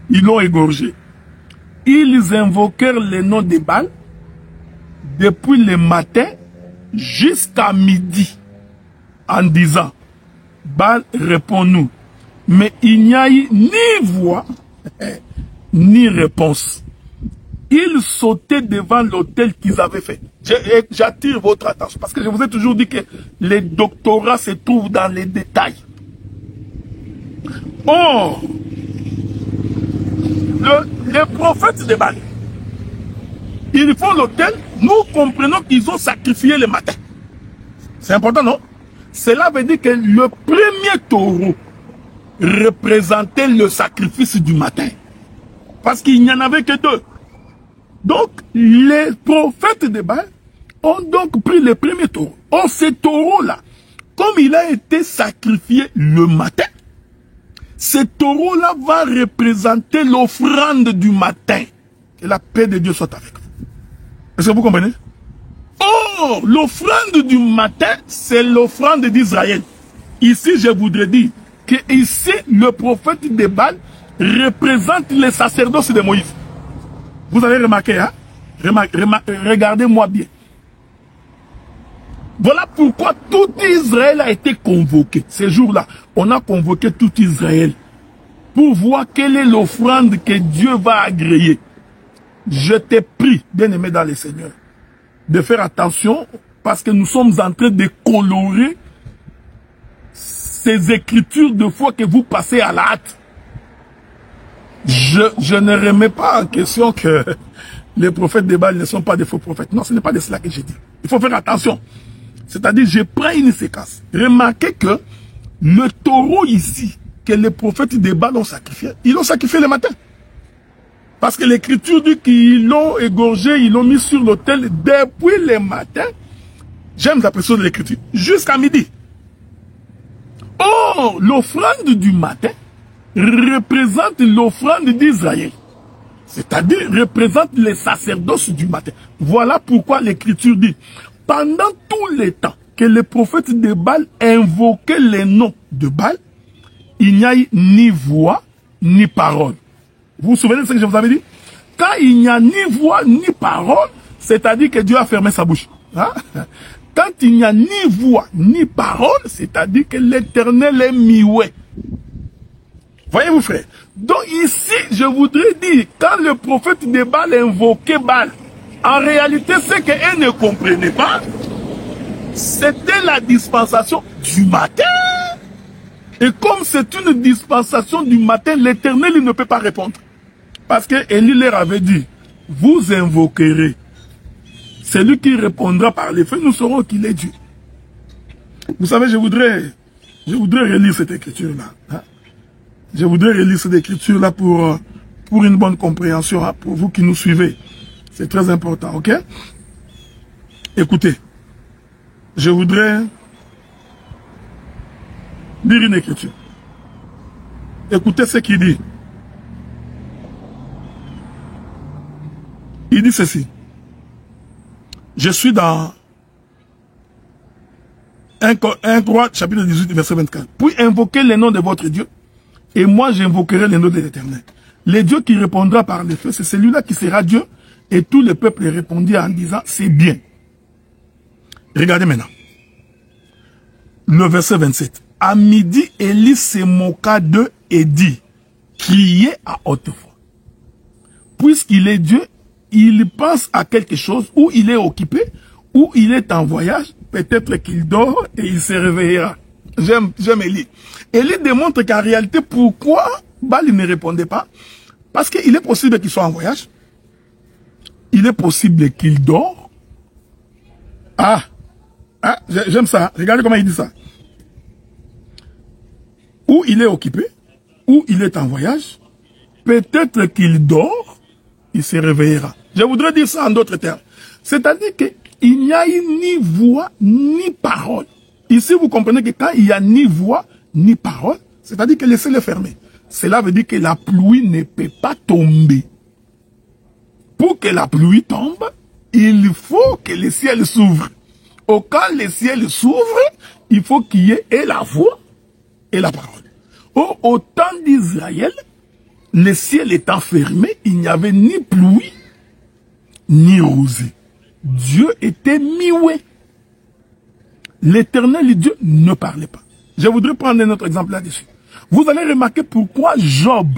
Ils l'ont égorgé. Ils invoquèrent le nom de Baal depuis le matin jusqu'à midi en disant, Baal répond-nous. Mais il n'y a eu ni voix, ni réponse. Ils sautaient devant l'autel qu'ils avaient fait. J'attire votre attention parce que je vous ai toujours dit que les doctorats se trouvent dans les détails. Or, les prophètes de Baal, ils font l'autel, nous comprenons qu'ils ont sacrifié le matin. C'est important, non? Cela veut dire que le premier taureau représentait le sacrifice du matin. Parce qu'il n'y en avait que 2. Donc, les prophètes de Baal ont donc pris le premier taureau. Or, ce taureau-là, comme il a été sacrifié le matin, ce taureau-là va représenter l'offrande du matin. Que la paix de Dieu soit avec vous. Est-ce que vous comprenez? Or, l'offrande du matin, c'est l'offrande d'Israël. Ici, je voudrais dire que ici, le prophète de Baal représente le sacerdoce de Moïse. Vous avez remarqué, hein? Regardez-moi bien. Voilà pourquoi tout Israël a été convoqué. Ces jours-là, on a convoqué tout Israël pour voir quelle est l'offrande que Dieu va agréer. Je t'ai pris, bien-aimé dans le Seigneur, de faire attention parce que nous sommes en train de colorer ces écritures de foi que vous passez à la hâte. Je ne remets pas en question que les prophètes de Baal ne sont pas des faux prophètes. Non, ce n'est pas de cela que j'ai dit. Il faut faire attention. C'est-à-dire, je prends une séquence. Remarquez que le taureau ici, que les prophètes de Baal ont sacrifié, ils l'ont sacrifié le matin. Parce que l'écriture dit qu'ils l'ont égorgé, ils l'ont mis sur l'autel depuis le matin. J'aime la pression de l'écriture. Jusqu'à midi. Oh, l'offrande du matin représente l'offrande d'Israël. C'est-à-dire, représente les sacerdoces du matin. Voilà pourquoi l'écriture dit, pendant tout le temps que les prophètes de Baal invoquaient les noms de Baal, il n'y a ni voix, ni parole. Vous vous souvenez de ce que je vous avais dit? Quand il n'y a ni voix, ni parole, c'est-à-dire que Dieu a fermé sa bouche. Hein? Quand il n'y a ni voix, ni parole, c'est-à-dire que l'Éternel est mioué. Voyez-vous, frère? Donc ici, je voudrais dire, quand le prophète de Baal invoquait Baal, en réalité, ce qu'elle ne comprenait pas, c'était la dispensation du matin. Et comme c'est une dispensation du matin, l'Éternel ne peut pas répondre. Parce que Élie leur avait dit, vous invoquerez. Celui qui répondra par les faits, nous saurons qu'il est Dieu. Vous savez, je voudrais relire cette écriture-là. Hein? Je voudrais relire cette écriture-là pour une bonne compréhension, hein, pour vous qui nous suivez. C'est très important, ok? Écoutez, je voudrais lire une écriture. Écoutez ce qu'il dit. Il dit ceci. Je suis dans 1 Roi, chapitre 18, verset 24. Puis invoquez le nom de votre Dieu, et moi j'invoquerai le nom de l'Éternel. Le Dieu qui répondra par les feux, c'est celui-là qui sera Dieu, et tout le peuple répondit en disant, c'est bien. Regardez maintenant. Le verset 27. À midi, Élie se moqua d'eux et dit, criez à haute voix. Puisqu'il est Dieu, il pense à quelque chose, ou il est occupé, ou il est en voyage, peut-être qu'il dort et il se réveillera. J'aime Élie. Élie démontre qu'en réalité, pourquoi Baal ne répondait pas? Parce qu'il est possible qu'il soit en voyage. Il est possible qu'il dort. J'aime ça. Regardez comment il dit ça. Ou il est occupé, ou il est en voyage. Peut-être qu'il dort, il se réveillera. Je voudrais dire ça en d'autres termes. C'est-à-dire qu'il n'y a ni voix, ni parole. Ici, vous comprenez que quand il n'y a ni voix, ni parole, c'est-à-dire que le ciel est fermé. Cela veut dire que la pluie ne peut pas tomber. Pour que la pluie tombe, il faut que le ciel s'ouvre. Quand le ciel s'ouvre, il faut qu'il y ait la voix et la parole. Au temps d'Israël, le ciel étant fermé, il n'y avait ni pluie, ni rosée. Dieu était mioué. L'Éternel Dieu ne parlait pas. Je voudrais prendre un autre exemple là-dessus. Vous allez remarquer pourquoi Job,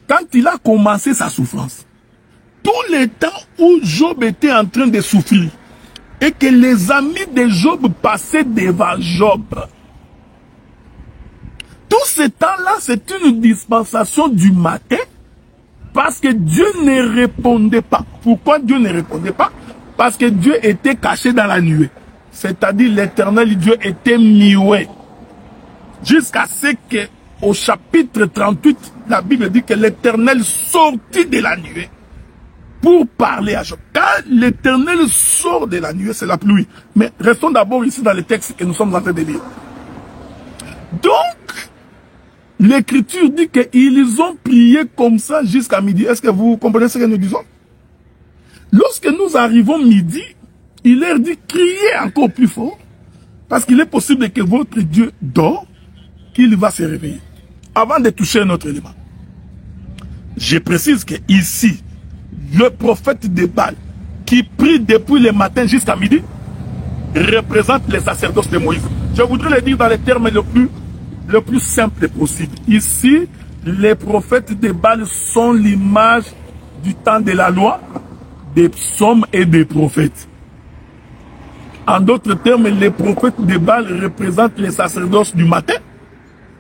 quand il a commencé sa souffrance, tout le temps où Job était en train de souffrir, et que les amis de Job passaient devant Job, tout ce temps-là, c'est une dispensation du matin, parce que Dieu ne répondait pas. Pourquoi Dieu ne répondait pas? Parce que Dieu était caché dans la nuée. C'est-à-dire l'Éternel Dieu était mioué. Jusqu'à ce que, au chapitre 38, la Bible dit que l'Éternel sortit de la nuée pour parler à Job. Quand l'Éternel sort de la nuée, c'est la pluie. Mais restons d'abord ici dans le texte que nous sommes en train de lire. Donc, l'Écriture dit qu'ils ont prié comme ça jusqu'à midi. Est-ce que vous comprenez ce que nous disons? Lorsque nous arrivons midi, il leur dit criez encore plus fort, parce qu'il est possible que votre Dieu dort, qu'il va se réveiller. Avant de toucher un autre élément, je précise que ici, le prophète de Baal, qui prie depuis le matin jusqu'à midi, représente les sacerdoces de Moïse. Je voudrais le dire dans les termes le plus simple possible. Ici, les prophètes de Baal sont l'image du temps de la loi, des psaumes et des prophètes. En d'autres termes, les prophètes de Baal représentent les sacerdoces du matin.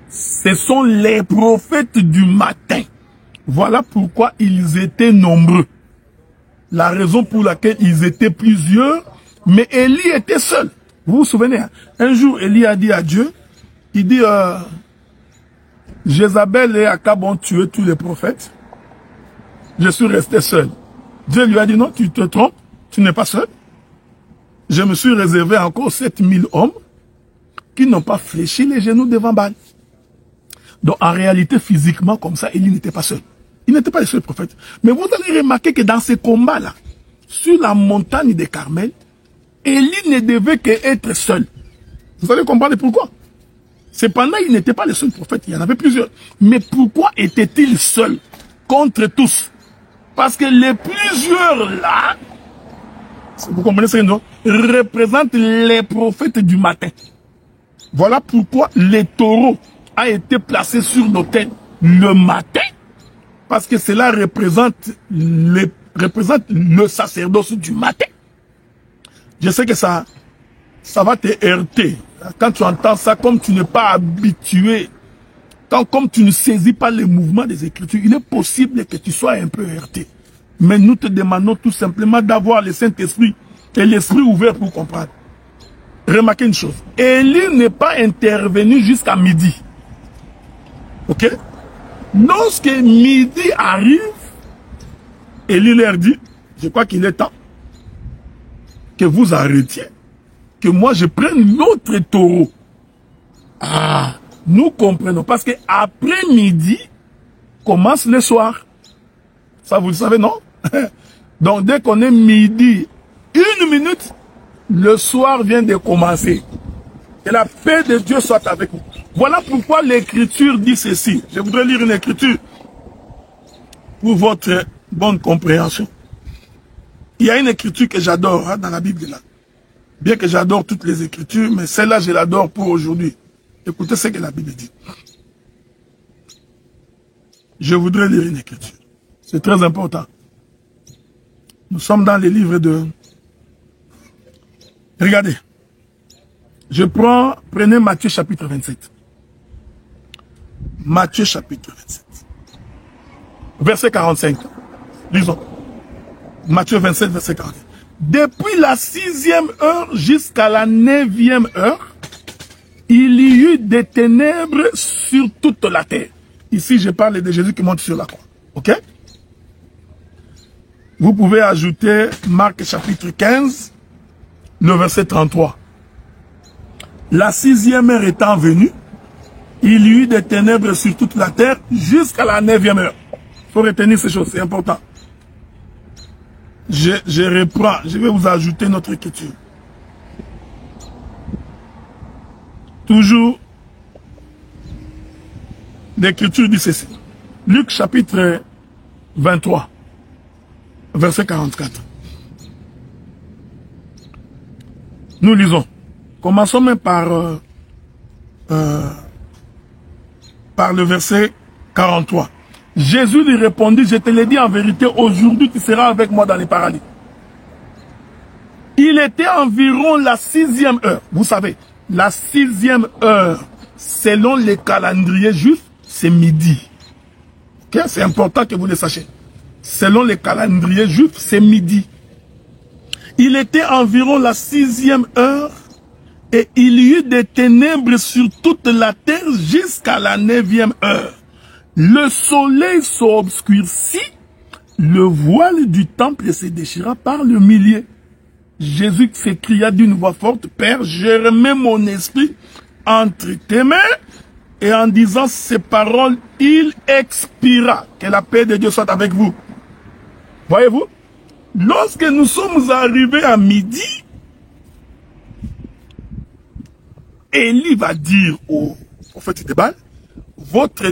Ce sont les prophètes du matin. Voilà pourquoi ils étaient nombreux. La raison pour laquelle ils étaient plusieurs, mais Élie était seul. Vous vous souvenez, hein? Un jour, Élie a dit à Dieu, il dit, Jézabel et Akab ont tué tous les prophètes. Je suis resté seul. Dieu lui a dit, non, tu te trompes, tu n'es pas seul. Je me suis réservé encore 7000 hommes qui n'ont pas fléchi les genoux devant Baal. Donc en réalité, physiquement, comme ça, Élie n'était pas seul. Il n'était pas le seul prophète. Mais vous allez remarquer que dans ces combats-là, sur la montagne des Carmel, Élie ne devait qu'être seul. Vous allez comprendre pourquoi. Cependant, il n'était pas le seul prophète, il y en avait plusieurs. Mais pourquoi était-il seul contre tous? Parce que les plusieurs là, vous comprenez ce que nous représentent les prophètes du matin. Voilà pourquoi les taureaux a été placé sur l'autel le matin. Parce que cela représente le sacerdoce du matin. Je sais que ça va te heurter. Quand tu entends ça, comme tu n'es pas habitué, comme tu ne saisis pas les mouvements des Écritures, il est possible que tu sois un peu heurté. Mais nous te demandons tout simplement d'avoir le Saint-Esprit et l'Esprit ouvert pour comprendre. Remarquez une chose. Élie n'est pas intervenu jusqu'à midi. Ok? Lorsque midi arrive, Élie leur dit, je crois qu'il est temps que vous arrêtiez, que moi je prenne l'autre taureau. Ah, nous comprenons, parce que après midi, commence le soir. Ça vous le savez, non? Donc dès qu'on est midi, 1 minute, le soir vient de commencer. Que la paix de Dieu soit avec vous. Voilà pourquoi l'écriture dit ceci. Je voudrais lire une écriture pour votre bonne compréhension. Il y a une écriture que j'adore hein, dans la Bible là. Bien que j'adore toutes les écritures, mais celle-là je l'adore pour aujourd'hui. Écoutez ce que la Bible dit. Je voudrais lire une écriture. C'est très important. Nous sommes dans les livres de... Regardez. Prenez Matthieu chapitre 27. Matthieu chapitre 27. Verset 45. Lisons. Matthieu 27, verset 45. Depuis la 6e heure jusqu'à la 9e heure, il y eut des ténèbres sur toute la terre. Ici, je parle de Jésus qui monte sur la croix. Ok? Vous pouvez ajouter Marc chapitre 15, le verset 33. La 6e heure étant venue, il y eut des ténèbres sur toute la terre jusqu'à la 9e heure. Il faut retenir ces choses, c'est important. Je reprends, je vais vous ajouter notre écriture. Toujours, l'écriture dit ceci. Luc chapitre 23, verset 44. Nous lisons. Commençons même par le verset 43. Jésus lui répondit, je te l'ai dit en vérité, aujourd'hui tu seras avec moi dans les paradis. Il était environ la 6e heure. Vous savez, la 6e heure, selon les calendriers juifs, c'est midi. Okay? C'est important que vous le sachiez. Selon les calendriers juifs, c'est midi. Il était environ la 6e heure et il y eut des ténèbres sur toute la terre jusqu'à la 9e heure. Le soleil s'obscurcit, le voile du temple se déchira par le milieu. Jésus s'écria d'une voix forte, Père, je remets mon esprit entre tes mains. Et en disant ces paroles, il expira. Que la paix de Dieu soit avec vous. Voyez-vous, lorsque nous sommes arrivés à midi, Élie va dire au prophète de Baal, votre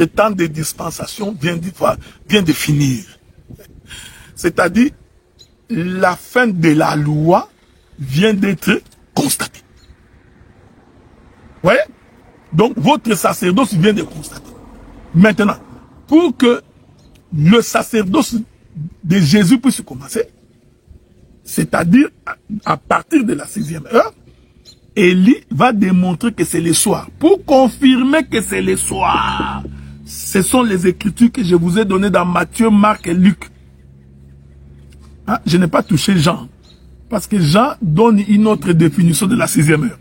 temps de dispensation vient de finir. C'est-à-dire, la fin de la loi vient d'être constatée. Vous voyez? Donc, votre sacerdoce vient de constater. Maintenant, pour que le sacerdoce de Jésus puisse commencer, c'est-à-dire à partir de la 6e heure, Élie va démontrer que c'est le soir. Pour confirmer que c'est le soir, ce sont les écritures que je vous ai données dans Matthieu, Marc et Luc. Hein? Je n'ai pas touché Jean, parce que Jean donne une autre définition de la 6e heure.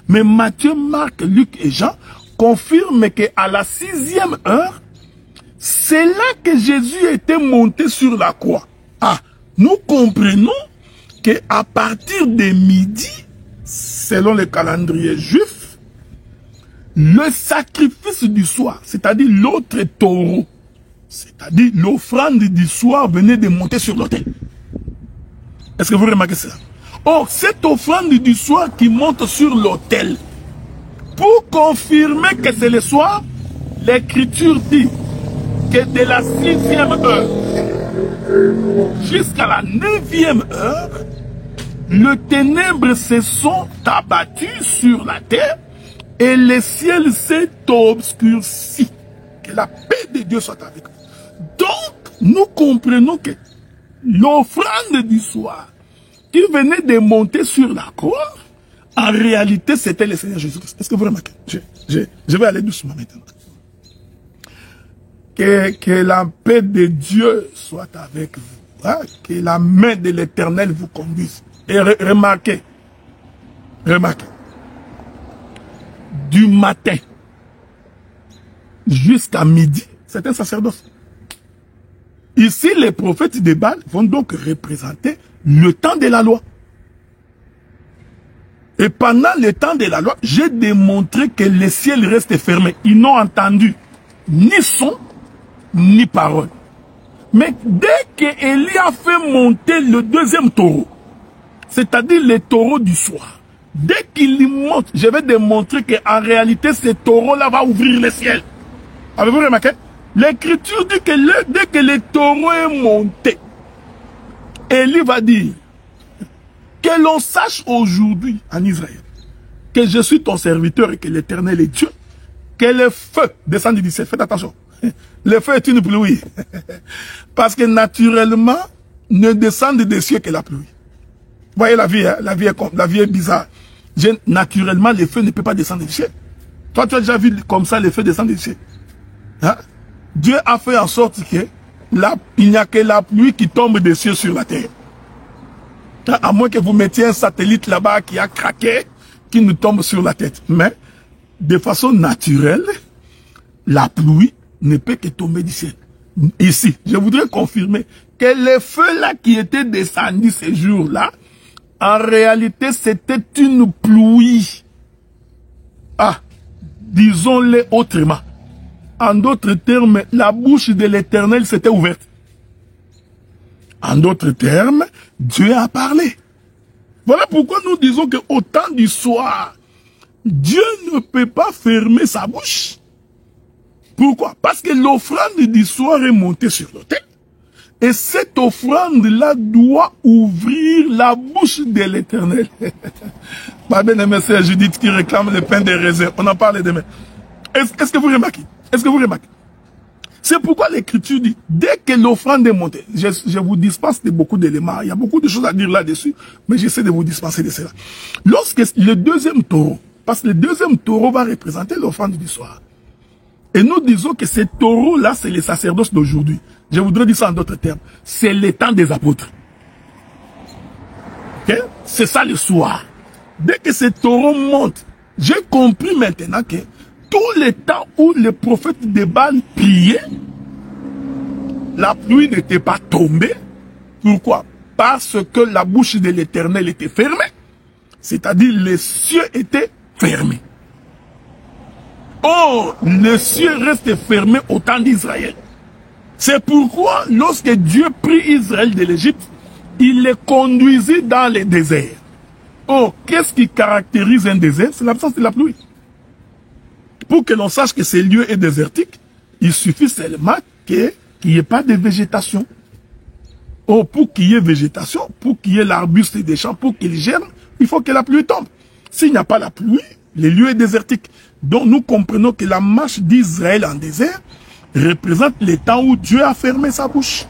Mais Matthieu, Marc, Luc et Jean confirment qu'à la 6e heure, c'est là que Jésus était monté sur la croix. Ah, nous comprenons qu'à partir de midi, selon le calendrier juif, le sacrifice du soir, c'est-à-dire l'autre taureau, c'est-à-dire l'offrande du soir venait de monter sur l'autel. Est-ce que vous remarquez cela? Or, cette offrande du soir qui monte sur l'autel, pour confirmer que c'est le soir, l'Écriture dit que de la 6e heure jusqu'à la 9e heure, le ténèbres se sont abattus sur la terre et le ciel s'est obscurci. Que la paix de Dieu soit avec nous. Donc, nous comprenons que l'offrande du soir qui venait de monter sur la croix, en réalité, c'était le Seigneur Jésus-Christ. Est-ce que vous remarquez? Je vais aller doucement maintenant. Que la paix de Dieu soit avec vous. Hein? Que la main de l'Éternel vous conduise. Et remarquez, du matin jusqu'à midi, c'est un sacerdoce. Ici, les prophètes de Baal vont donc représenter le temps de la loi. Et pendant le temps de la loi, j'ai démontré que le ciel reste fermé. Ils n'ont entendu ni son, ni parole. Mais dès qu'Élie a fait monter le deuxième taureau, c'est-à-dire le taureau du soir, dès qu'il monte, je vais démontrer qu'en réalité, ce taureau-là va ouvrir le ciel. Avez-vous remarqué? L'Écriture dit que dès que le taureau est monté, Élie va dire que l'on sache aujourd'hui en Israël que je suis ton serviteur et que l'Éternel est Dieu, que le feu descend du ciel. Faites attention. Le feu est une pluie. Parce que naturellement, ne descend des cieux que la pluie. Vous voyez la vie, hein? La vie est bizarre. Naturellement, le feu ne peut pas descendre du ciel. Toi, tu as déjà vu comme ça le feu descendre du ciel. Hein? Dieu a fait en sorte que il n'y a que la pluie qui tombe des cieux sur la terre. À moins que vous mettiez un satellite là-bas qui a craqué, qui nous tombe sur la tête. Mais, de façon naturelle, la pluie ne peut que tomber du ciel. Ici, je voudrais confirmer que le feu là qui était descendu ces jours-là, en réalité, c'était une pluie. Ah, disons-le autrement. En d'autres termes, la bouche de l'Éternel s'était ouverte. En d'autres termes, Dieu a parlé. Voilà pourquoi nous disons qu'au temps du soir, Dieu ne peut pas fermer sa bouche. Pourquoi? Parce que l'offrande du soir est montée sur l'autel. Et cette offrande-là doit ouvrir la bouche de l'Éternel. Ma bien-aimée sœur Judith qui réclame le pain des raisins. On en parle demain. Est-ce que vous remarquez? Est-ce que vous remarquez? C'est pourquoi l'Écriture dit, dès que l'offrande est montée, je vous dispense de beaucoup d'éléments, il y a beaucoup de choses à dire là-dessus, mais j'essaie de vous dispenser de cela. Lorsque le deuxième taureau, parce que le deuxième taureau va représenter l'offrande du soir, et nous disons que ce taureau-là, c'est le sacerdoce d'aujourd'hui. Je voudrais dire ça en d'autres termes. C'est le temps des apôtres. Okay? C'est ça le soir. Dès que ce taureau monte, j'ai compris maintenant que tout le temps où les prophètes de Baal priaient, la pluie n'était pas tombée. Pourquoi? Parce que la bouche de l'Éternel était fermée. C'est-à-dire les cieux étaient fermés. Or, les cieux restent fermés au temps d'Israël. C'est pourquoi, lorsque Dieu prit Israël de l'Égypte, il les conduisit dans les déserts. Or, qu'est-ce qui caractérise un désert? C'est l'absence de la pluie. Pour que l'on sache que ce lieu est désertique, il suffit seulement qu'il n'y ait pas de végétation. Or, pour qu'il y ait végétation, pour qu'il y ait l'arbuste des champs, pour qu'il germe, il faut que la pluie tombe. S'il n'y a pas la pluie, le lieu est désertique. Donc nous comprenons que la marche d'Israël en désert représente le temps où Dieu a fermé sa bouche.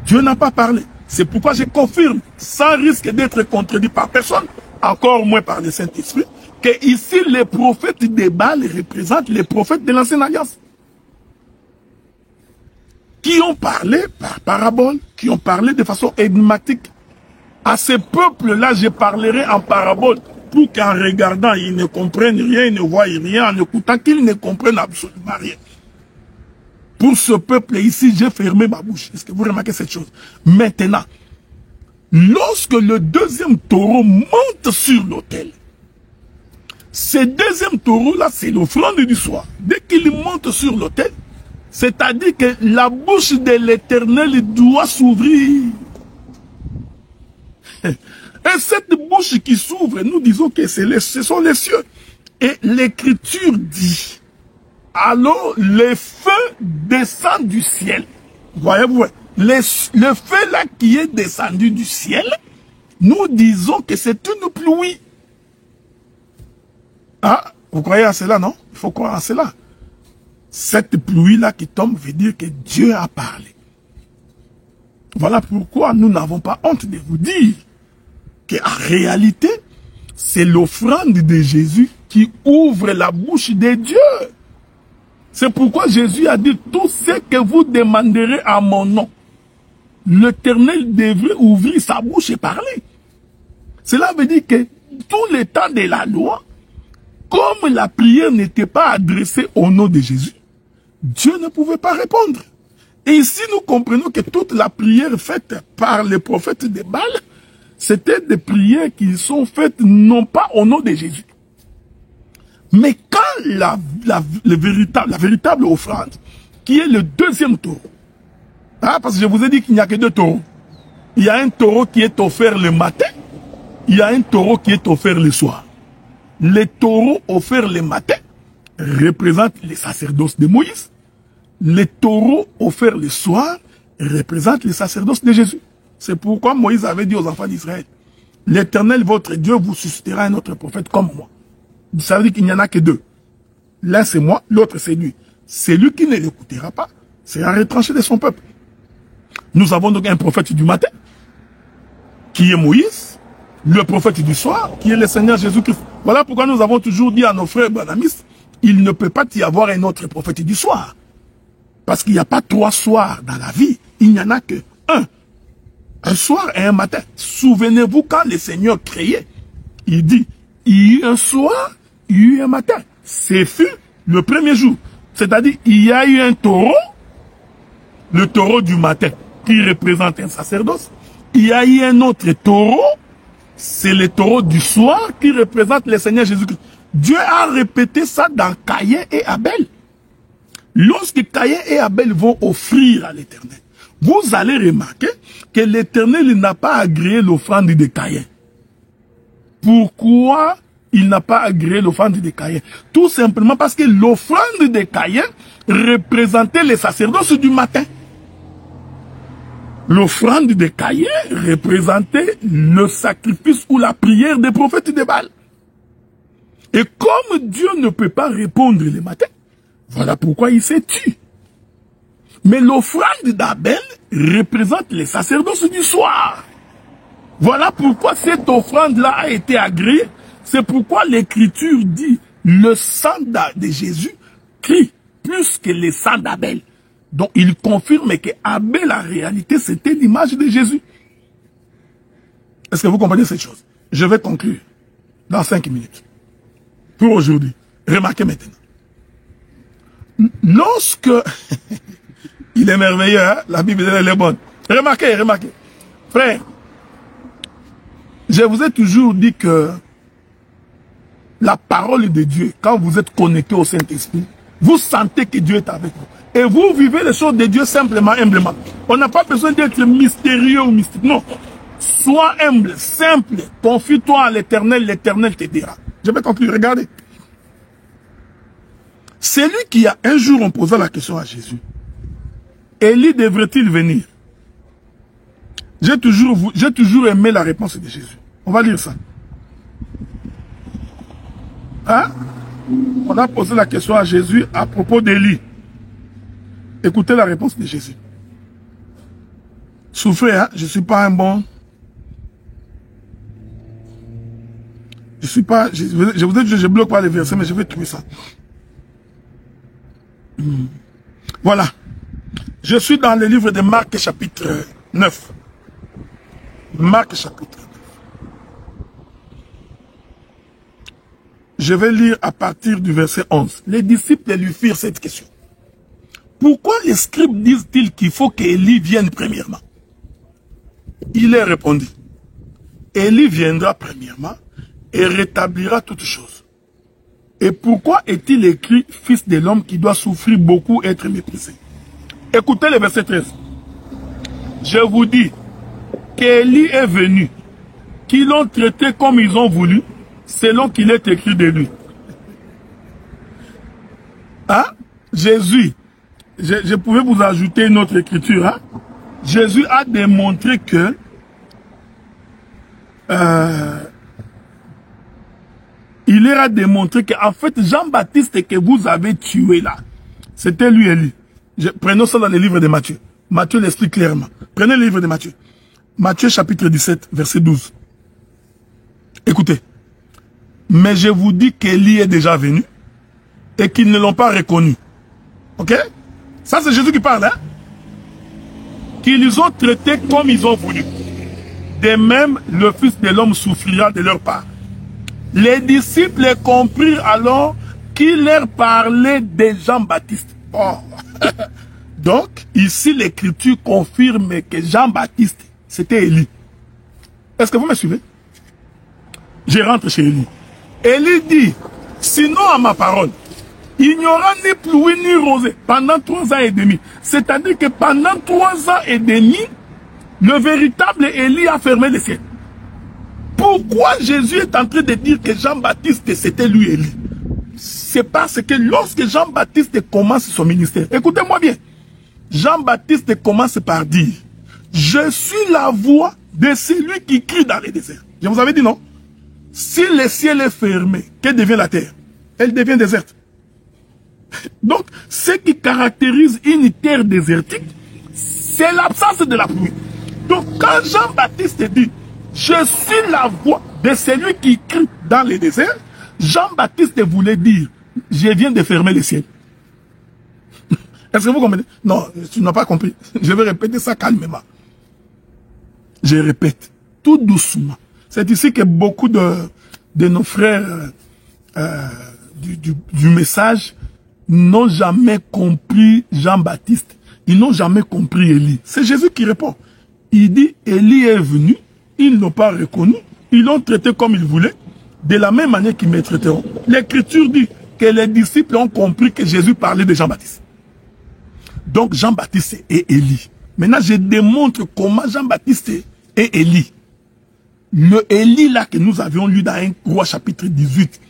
Dieu n'a pas parlé. C'est pourquoi je confirme, sans risque d'être contredit par personne, encore moins par le Saint-Esprit, que ici les prophètes des Baals représentent les prophètes de l'Ancienne Alliance. Qui ont parlé par parabole, qui ont parlé de façon énigmatique. À ce peuple-là, je parlerai en parabole pour qu'en regardant, ils ne comprennent rien, ils ne voient rien, en écoutant, qu'ils ne comprennent absolument rien. Pour ce peuple ici, j'ai fermé ma bouche. Est-ce que vous remarquez cette chose? Maintenant, lorsque le deuxième taureau monte sur l'autel, ce deuxième taureau-là, c'est l'offrande du soir. Dès qu'il monte sur l'autel, c'est-à-dire que la bouche de l'Éternel doit s'ouvrir. Et cette bouche qui s'ouvre, nous disons que ce sont les cieux. Et l'Écriture dit, alors le feu descend du ciel. Voyez-vous, le feu là qui est descendu du ciel, nous disons que c'est une pluie. Ah, vous croyez à cela, non? Il faut croire à cela. Cette pluie-là qui tombe veut dire que Dieu a parlé. Voilà pourquoi nous n'avons pas honte de vous dire qu'en réalité, c'est l'offrande de Jésus qui ouvre la bouche de Dieu. C'est pourquoi Jésus a dit, tout ce que vous demanderez à mon nom, l'Éternel devrait ouvrir sa bouche et parler. Cela veut dire que tout le temps de la loi, comme la prière n'était pas adressée au nom de Jésus, Dieu ne pouvait pas répondre. Et ici, nous comprenons que toute la prière faite par les prophètes de Baal, c'était des prières qui sont faites non pas au nom de Jésus. Mais quand la véritable offrande, qui est le deuxième taureau, hein, parce que je vous ai dit qu'il n'y a que deux taureaux. Il y a un taureau qui est offert le matin, il y a un taureau qui est offert le soir. Les taureaux offerts le matin représentent les sacerdoces de Moïse. Les taureaux offerts le soir représentent les sacerdoces de Jésus. C'est pourquoi Moïse avait dit aux enfants d'Israël, l'Éternel, votre Dieu, vous suscitera un autre prophète comme moi. Ça veut dire qu'il n'y en a que deux. L'un c'est moi, l'autre c'est lui. Celui qui ne l'écoutera pas sera retranché de son peuple. Nous avons donc un prophète du matin, qui est Moïse, le prophète du soir, qui est le Seigneur Jésus-Christ. Voilà pourquoi nous avons toujours dit à nos frères banamistes, il ne peut pas y avoir un autre prophète du soir. Parce qu'il n'y a pas trois soirs dans la vie, il n'y en a que un. Un soir et un matin. Souvenez-vous quand le Seigneur créait, il dit, il y eut un soir, il y eut un matin. C'est fut le premier jour. C'est-à-dire, il y a eu un taureau, le taureau du matin, qui représente un sacerdoce. Il y a eu un autre taureau, c'est le taureau du soir, qui représente le Seigneur Jésus-Christ. Dieu a répété ça dans Caïn et Abel. Lorsque Caïn et Abel vont offrir à l'Éternel, vous allez remarquer que l'Éternel n'a pas agréé l'offrande de Caïn. Pourquoi il n'a pas agréé l'offrande de Caïn? Tout simplement parce que l'offrande de Caïn représentait les sacerdoces du matin. L'offrande de Caïn représentait le sacrifice ou la prière des prophètes de Baal. Et comme Dieu ne peut pas répondre le matin, voilà pourquoi il s'est tué. Mais l'offrande d'Abel représente les sacerdoces du soir. Voilà pourquoi cette offrande-là a été agréée. C'est pourquoi l'Écriture dit le sang de Jésus crie plus que le sang d'Abel. Donc il confirme que Abel, en réalité, c'était l'image de Jésus. Est-ce que vous comprenez cette chose? Je vais conclure dans 5 minutes. Pour aujourd'hui. Remarquez maintenant. Lorsque... il est merveilleux, hein? La Bible elle est bonne. Remarquez, remarquez. Frère, je vous ai toujours dit que la parole de Dieu, quand vous êtes connecté au Saint-Esprit, vous sentez que Dieu est avec vous. Et vous vivez les choses de Dieu simplement, humblement. On n'a pas besoin d'être mystérieux ou mystique. Non. Sois humble, simple. Confie-toi à l'Éternel, l'Éternel t'aidera. Je vais conclure, regardez. C'est lui qui a un jour en posant la question à Jésus. Élie devrait-il venir? J'ai toujours aimé la réponse de Jésus. On va lire ça. Hein? On a posé la question à Jésus à propos d'Élie. Écoutez la réponse de Jésus. Souffrez, hein? Je ne suis pas un bon... Je suis pas... Je vous ai dit, je bloque pas les versets, mais je vais trouver ça. Voilà. Je suis dans le livre de Marc chapitre 9. Marc chapitre 9. Je vais lire à partir du verset 11. Les disciples lui firent cette question. Pourquoi les scribes disent-ils qu'il faut qu'Élie vienne premièrement? Il leur répondit. Élie viendra premièrement et rétablira toutes choses. Et pourquoi est-il écrit fils de l'homme qui doit souffrir beaucoup et être méprisé? Écoutez le verset 13. Je vous dis qu'Élie est venu, qu'ils l'ont traité comme ils ont voulu, selon qu'il est écrit de lui. Hein? Jésus, je pouvais vous ajouter une autre écriture. Hein? Jésus a démontré que il leur a démontré qu'en fait, Jean-Baptiste que vous avez tué là, c'était lui Élie. Prenons ça dans le livre de Matthieu. Matthieu l'explique clairement. Prenez le livre de Matthieu. Matthieu chapitre 17, verset 12. Écoutez. Mais je vous dis qu'Élie est déjà venu et qu'ils ne l'ont pas reconnu. Ok? Ça c'est Jésus qui parle. Hein? Qu'ils ont traité comme ils ont voulu. De même, le Fils de l'homme souffrira de leur part. Les disciples comprirent alors qu'il leur parlait de Jean-Baptiste. Oh. Donc, ici, l'Écriture confirme que Jean-Baptiste, c'était Élie. Est-ce que vous me suivez? Je rentre chez Élie. Élie dit, sinon à ma parole, il n'y aura ni pluie ni rosée pendant 3 ans et demi. C'est-à-dire que pendant 3 ans et demi, le véritable Élie a fermé les cieux. Pourquoi Jésus est en train de dire que Jean-Baptiste, c'était lui Élie? C'est parce que lorsque Jean-Baptiste commence son ministère, écoutez-moi bien, Jean-Baptiste commence par dire, je suis la voix de celui qui crie dans les déserts. Je vous avais dit non? Si le ciel est fermé, que devient la terre? Elle devient déserte. Donc, ce qui caractérise une terre désertique, c'est l'absence de la pluie. Donc, quand Jean-Baptiste dit, je suis la voix de celui qui crie dans les déserts, Jean-Baptiste voulait dire, je viens de fermer le ciel. Est-ce que vous comprenez? Non, tu n'as pas compris. Je vais répéter ça calmement. Je répète, tout doucement. C'est ici que beaucoup de nos frères du message n'ont jamais compris Jean-Baptiste. Ils n'ont jamais compris Élie. C'est Jésus qui répond. Il dit, Élie est venu, ils ne l'ont pas reconnu, ils l'ont traité comme ils voulaient, de la même manière qu'ils me traiteront. L'Écriture dit que les disciples ont compris que Jésus parlait de Jean-Baptiste. Donc Jean-Baptiste est Élie. Maintenant, je démontre comment Jean-Baptiste est Élie. Le Élie là que nous avions lu dans 1 Roi chapitre 18,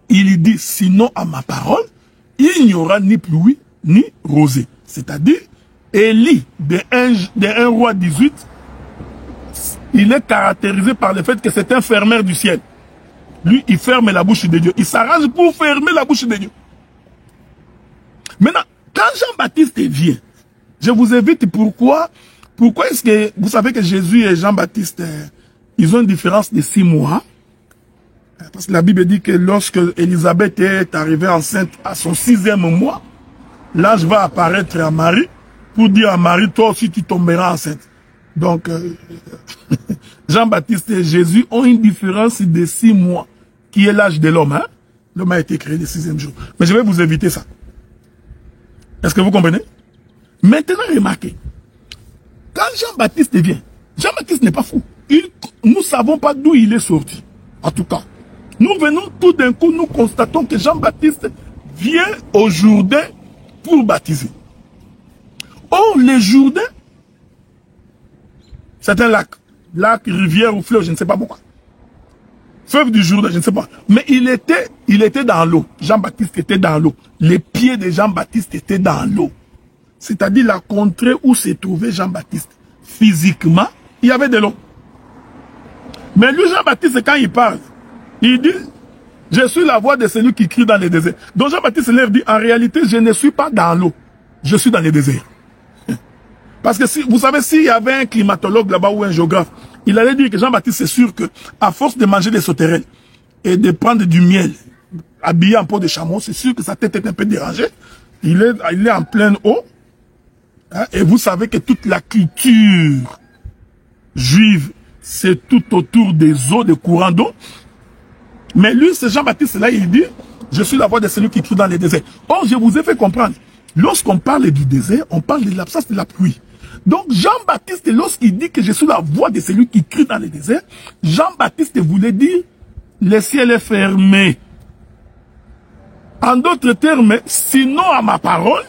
il dit, sinon à ma parole, il n'y aura ni pluie ni rosée. C'est-à-dire, Élie de 1 Roi 18, il est caractérisé par le fait que c'est un fermeur du ciel. Lui, il ferme la bouche de Dieu. Il s'arrange pour fermer la bouche de Dieu. Maintenant, quand Jean-Baptiste vient, je vous invite pourquoi est-ce que, vous savez que Jésus et Jean-Baptiste, ils ont une différence de 6 mois. Parce que la Bible dit que lorsque Élisabeth est arrivée enceinte à son 6e mois, l'ange va apparaître à Marie pour dire à Marie, toi aussi tu tomberas enceinte. Donc, Jean-Baptiste et Jésus ont une différence de 6 mois, qui est l'âge de l'homme. Hein? L'homme a été créé le 6e jour. Mais je vais vous éviter ça. Est-ce que vous comprenez? Maintenant, remarquez. Quand Jean-Baptiste vient, Jean-Baptiste n'est pas fou. Nous ne savons pas d'où il est sorti. En tout cas, nous venons tout d'un coup, nous constatons que Jean-Baptiste vient au Jourdain pour baptiser. Or, le Jourdain, c'est un lac. Lac, rivière ou fleuve, je ne sais pas pourquoi. Fleuve du Jourdain, je ne sais pas. Mais il était dans l'eau. Jean-Baptiste était dans l'eau. Les pieds de Jean-Baptiste étaient dans l'eau. C'est-à-dire la contrée où se trouvait Jean-Baptiste. Physiquement, il y avait de l'eau. Mais lui, Jean-Baptiste, quand il parle, il dit, je suis la voix de celui qui crie dans les déserts. Donc Jean-Baptiste leur dit, en réalité, je ne suis pas dans l'eau. Je suis dans les déserts. Parce que si, vous savez, s'il y avait un climatologue là-bas ou un géographe, il allait dire que Jean-Baptiste, c'est sûr que, à force de manger des sauterelles et de prendre du miel, habillé en peau de chameau, c'est sûr que sa tête est un peu dérangée. Il est en pleine eau. Hein, et vous savez que toute la culture juive, c'est tout autour des eaux, des courants d'eau. Mais lui, c'est Jean-Baptiste, là, il dit, je suis la voix de celui qui crie dans les déserts. Or, je vous ai fait comprendre, lorsqu'on parle du désert, on parle de l'absence de la pluie. Donc, Jean-Baptiste, lorsqu'il dit que je suis la voix de celui qui crie dans les déserts, Jean-Baptiste voulait dire, le ciel est fermé. En d'autres termes, sinon à ma parole,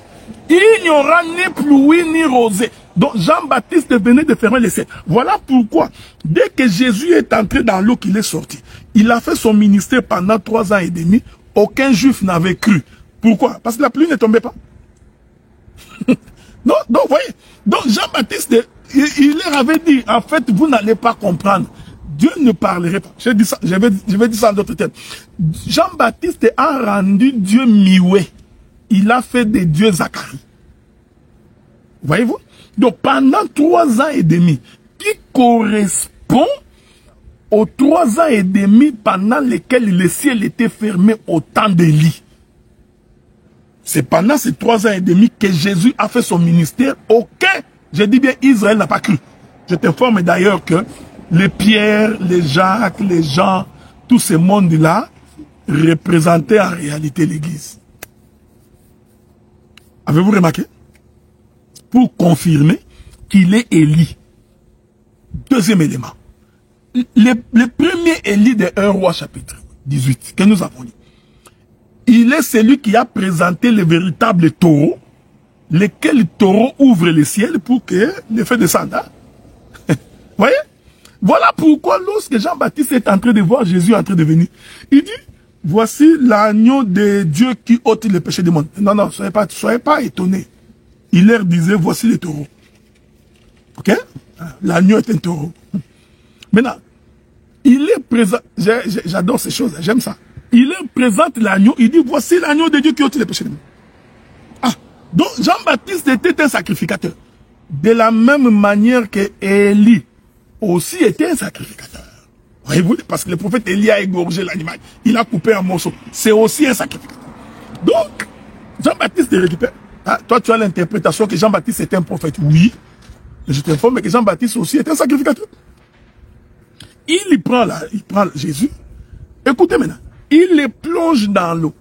il n'y aura ni pluie ni rosée. Donc Jean-Baptiste venait de fermer les cieux. Voilà pourquoi, dès que Jésus est entré dans l'eau qu'il est sorti, il a fait son ministère pendant 3 ans et demi. Aucun juif n'avait cru. Pourquoi? Parce que la pluie ne tombait pas. donc, voyez, donc Jean-Baptiste, il leur avait dit, en fait, vous n'allez pas comprendre. Dieu ne parlerait pas. Je vais dire ça en d'autres termes. Jean-Baptiste a rendu Dieu mioué. Il a fait des dieux Zacharie. Voyez-vous? Donc pendant 3 ans et demi, qui correspond aux 3 ans et demi pendant lesquels le ciel était fermé au temps d'Élie. C'est pendant ces 3 ans et demi que Jésus a fait son ministère. Aucun, je dis bien Israël n'a pas cru. Je t'informe d'ailleurs que les Pierre, les Jacques, les Jean, tous ces mondes-là représentaient en réalité l'Église. Avez-vous remarqué? Pour confirmer qu'il est Élie. Deuxième élément. Le premier Élie de 1 roi chapitre 18 que nous avons lu. Il est celui qui a présenté le véritable taureau, lequel taureau ouvre le ciel pour que le feu descende. Hein? Voyez? Voilà pourquoi lorsque Jean-Baptiste est en train de voir Jésus en train de venir, il dit, voici l'agneau de Dieu qui ôte le péché du monde. Non, non, soyez pas étonnés. Il leur disait, voici le taureau. Ok? L'agneau est un taureau. Maintenant, il est présent, j'adore ces choses, j'aime ça. Il leur présente l'agneau, il dit, voici l'agneau de Dieu qui ôte le péché du monde. Ah, donc Jean-Baptiste était un sacrificateur. De la même manière que Élie aussi était un sacrificateur. Voyez-vous, parce que le prophète Élie a égorgé l'animal. Il a coupé un morceau. C'est aussi un sacrificateur. Donc, Jean-Baptiste récupère. Ah, toi, tu as l'interprétation que Jean-Baptiste était un prophète. Oui. Mais je t'informe que Jean-Baptiste aussi est un sacrificateur. Il prend Jésus. Écoutez maintenant. Il le plonge dans l'eau.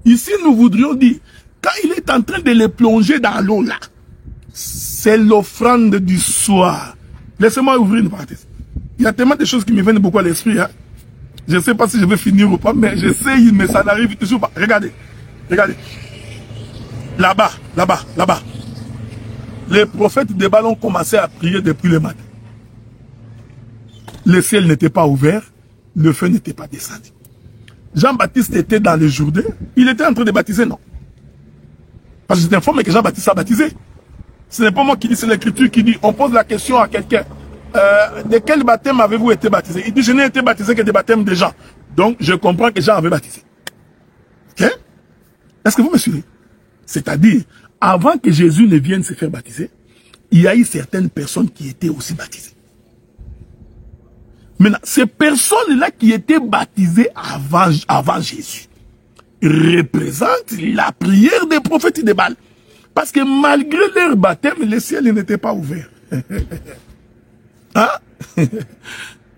Ici, nous voudrions dire, quand il est en train de le plonger dans l'eau là, c'est l'offrande du soir. Laissez-moi ouvrir une parenthèse. Il y a tellement de choses qui me viennent beaucoup à l'esprit. Hein. Je ne sais pas si je vais finir ou pas, mais j'essaye, mais ça n'arrive toujours pas. Regardez. Regardez. Là-bas, là-bas, là-bas. Les prophètes des Baal ont commencé à prier depuis le matin. Le ciel n'était pas ouvert, le feu n'était pas descendu. Jean-Baptiste était dans le Jourdain, il était en train de baptiser, non. Parce que je t'informe que Jean-Baptiste a baptisé. Ce n'est pas moi qui dis, c'est l'écriture qui dit, on pose la question à quelqu'un. De quel baptême avez-vous été baptisé? Il dit, je n'ai été baptisé que des baptêmes de Jean. Donc, je comprends que Jean avait baptisé. Ok? Est-ce que vous me suivez? C'est-à-dire, avant que Jésus ne vienne se faire baptiser, il y a eu certaines personnes qui étaient aussi baptisées. Maintenant, ces personnes-là qui étaient baptisées avant Jésus représentent la prière des prophètes de Baal. Parce que malgré leur baptême, le ciel n'était pas ouvert. Hein?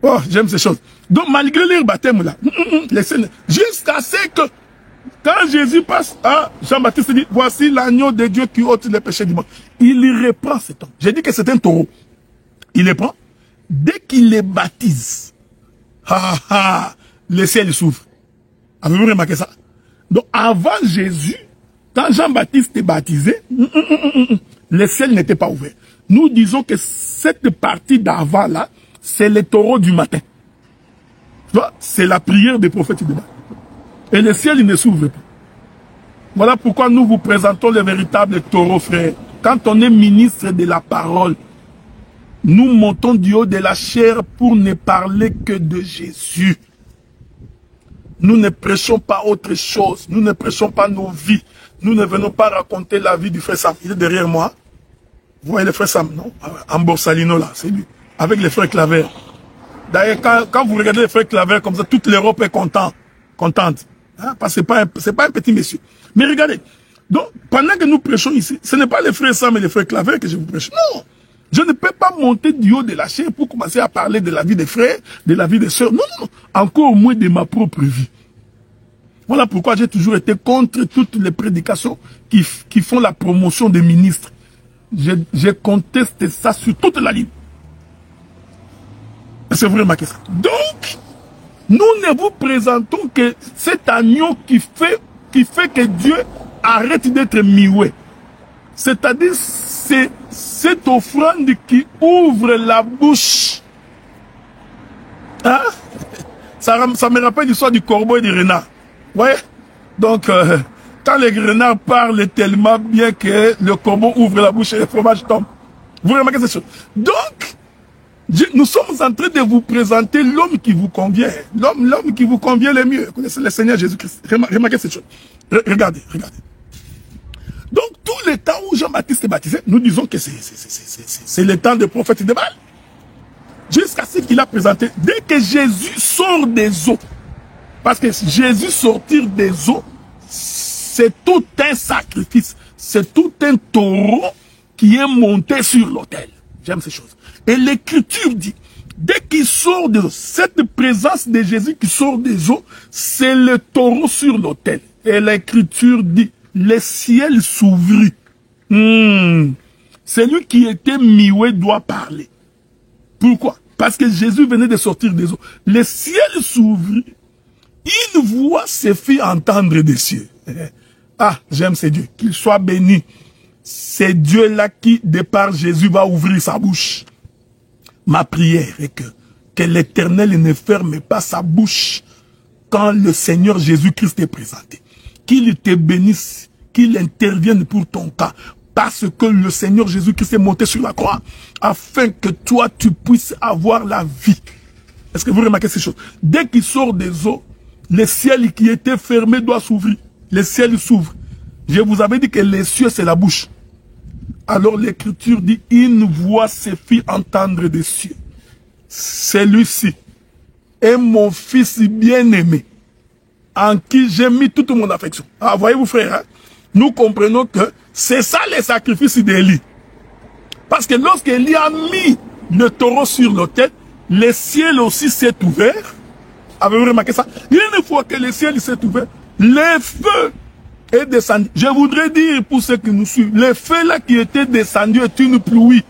Oh, j'aime ces choses. Donc, malgré leur baptême là, jusqu'à ce que, quand Jésus passe, hein, Jean-Baptiste dit, voici l'agneau de Dieu qui ôte les péchés du monde. Il reprend cet homme. J'ai dit que c'est un taureau. Il le prend. Dès qu'il les baptise, le ciel s'ouvre. Avez-vous remarqué ça? Donc, avant Jésus, quand Jean-Baptiste est baptisé, le ciel n'était pas ouvert. Nous disons que cette partie d'avant là, c'est le taureau du matin. C'est la prière des prophètes de Baal. Et le ciel il ne s'ouvre pas. Voilà pourquoi nous vous présentons le véritable taureau, frère. Quand on est ministre de la parole, nous montons du haut de la chair pour ne parler que de Jésus. Nous ne prêchons pas autre chose. Nous ne prêchons pas nos vies. Nous ne venons pas raconter la vie du frère Sam. Il est derrière moi. Vous voyez le frère Sam, non? En Borsalino, là, c'est lui. Avec les frères Claver. D'ailleurs, quand vous regardez les frères Claver comme ça, toute l'Europe est contente. Hein? Parce que c'est pas un petit monsieur. Mais regardez. Donc, pendant que nous prêchons ici, ce n'est pas les frères Sam et les frères Claver que je vous prêche. Non. Je ne peux pas monter du haut de la chair pour commencer à parler de la vie des frères, de la vie des sœurs. Non, non, non. Encore moins de ma propre vie. Voilà pourquoi j'ai toujours été contre toutes les prédications qui font la promotion des ministres. J'ai contesté ça sur toute la ligne. C'est vraiment ça. Donc, nous ne vous présentons que cet agneau qui fait que Dieu arrête d'être mioué. C'est-à-dire, c'est cette offrande qui ouvre la bouche. Hein? Ça me rappelle l'histoire du corbeau et du renard. Ouais. Donc, quand les renards parlent tellement bien que le corbeau ouvre la bouche et le fromage tombe. Vous remarquez cette chose. Donc, nous sommes en train de vous présenter l'homme qui vous convient. L'homme qui vous convient le mieux. Vous connaissez le Seigneur Jésus-Christ. Remarquez cette chose. Regardez. Donc, tout le temps où Jean-Baptiste est baptisé, nous disons que c'est le temps des prophètes de Baal. Jusqu'à ce qu'il a présenté. Dès que Jésus sort des eaux, parce que Jésus sortir des eaux, c'est tout un sacrifice. C'est tout un taureau qui est monté sur l'autel. J'aime ces choses. Et l'Écriture dit, dès qu'il sort des eaux, cette présence de Jésus qui sort des eaux, c'est le taureau sur l'autel. Et l'Écriture dit, le ciel s'ouvrit. Celui qui était mioué doit parler. Pourquoi? Parce que Jésus venait de sortir des eaux. Le ciel s'ouvrit. Une voix se fit entendre des cieux. Ah, j'aime ce Dieu. Qu'il soit béni. C'est Dieu-là qui, de par Jésus, va ouvrir sa bouche. Ma prière est que l'Éternel ne ferme pas sa bouche quand le Seigneur Jésus-Christ est présenté. Qu'il te bénisse, qu'il intervienne pour ton cas. Parce que le Seigneur Jésus-Christ est monté sur la croix. Afin que toi, tu puisses avoir la vie. Est-ce que vous remarquez ces choses? Dès qu'il sort des eaux, le ciel qui était fermé doit s'ouvrir. Le ciel s'ouvre. Je vous avais dit que les cieux, c'est la bouche. Alors l'Écriture dit, une voix se fit entendre des cieux. Celui-ci est mon fils bien-aimé, en qui j'ai mis toute mon affection. Ah, voyez-vous frère, hein? Nous comprenons que c'est ça les sacrifices d'Élie. Parce que lorsqu'Élie a mis le taureau sur l'autel, le ciel aussi s'est ouvert. Avez-vous remarqué ça? Une fois que le ciel s'est ouvert, le feu est descendu. Je voudrais dire pour ceux qui nous suivent, le feu là qui était descendu est une pluie.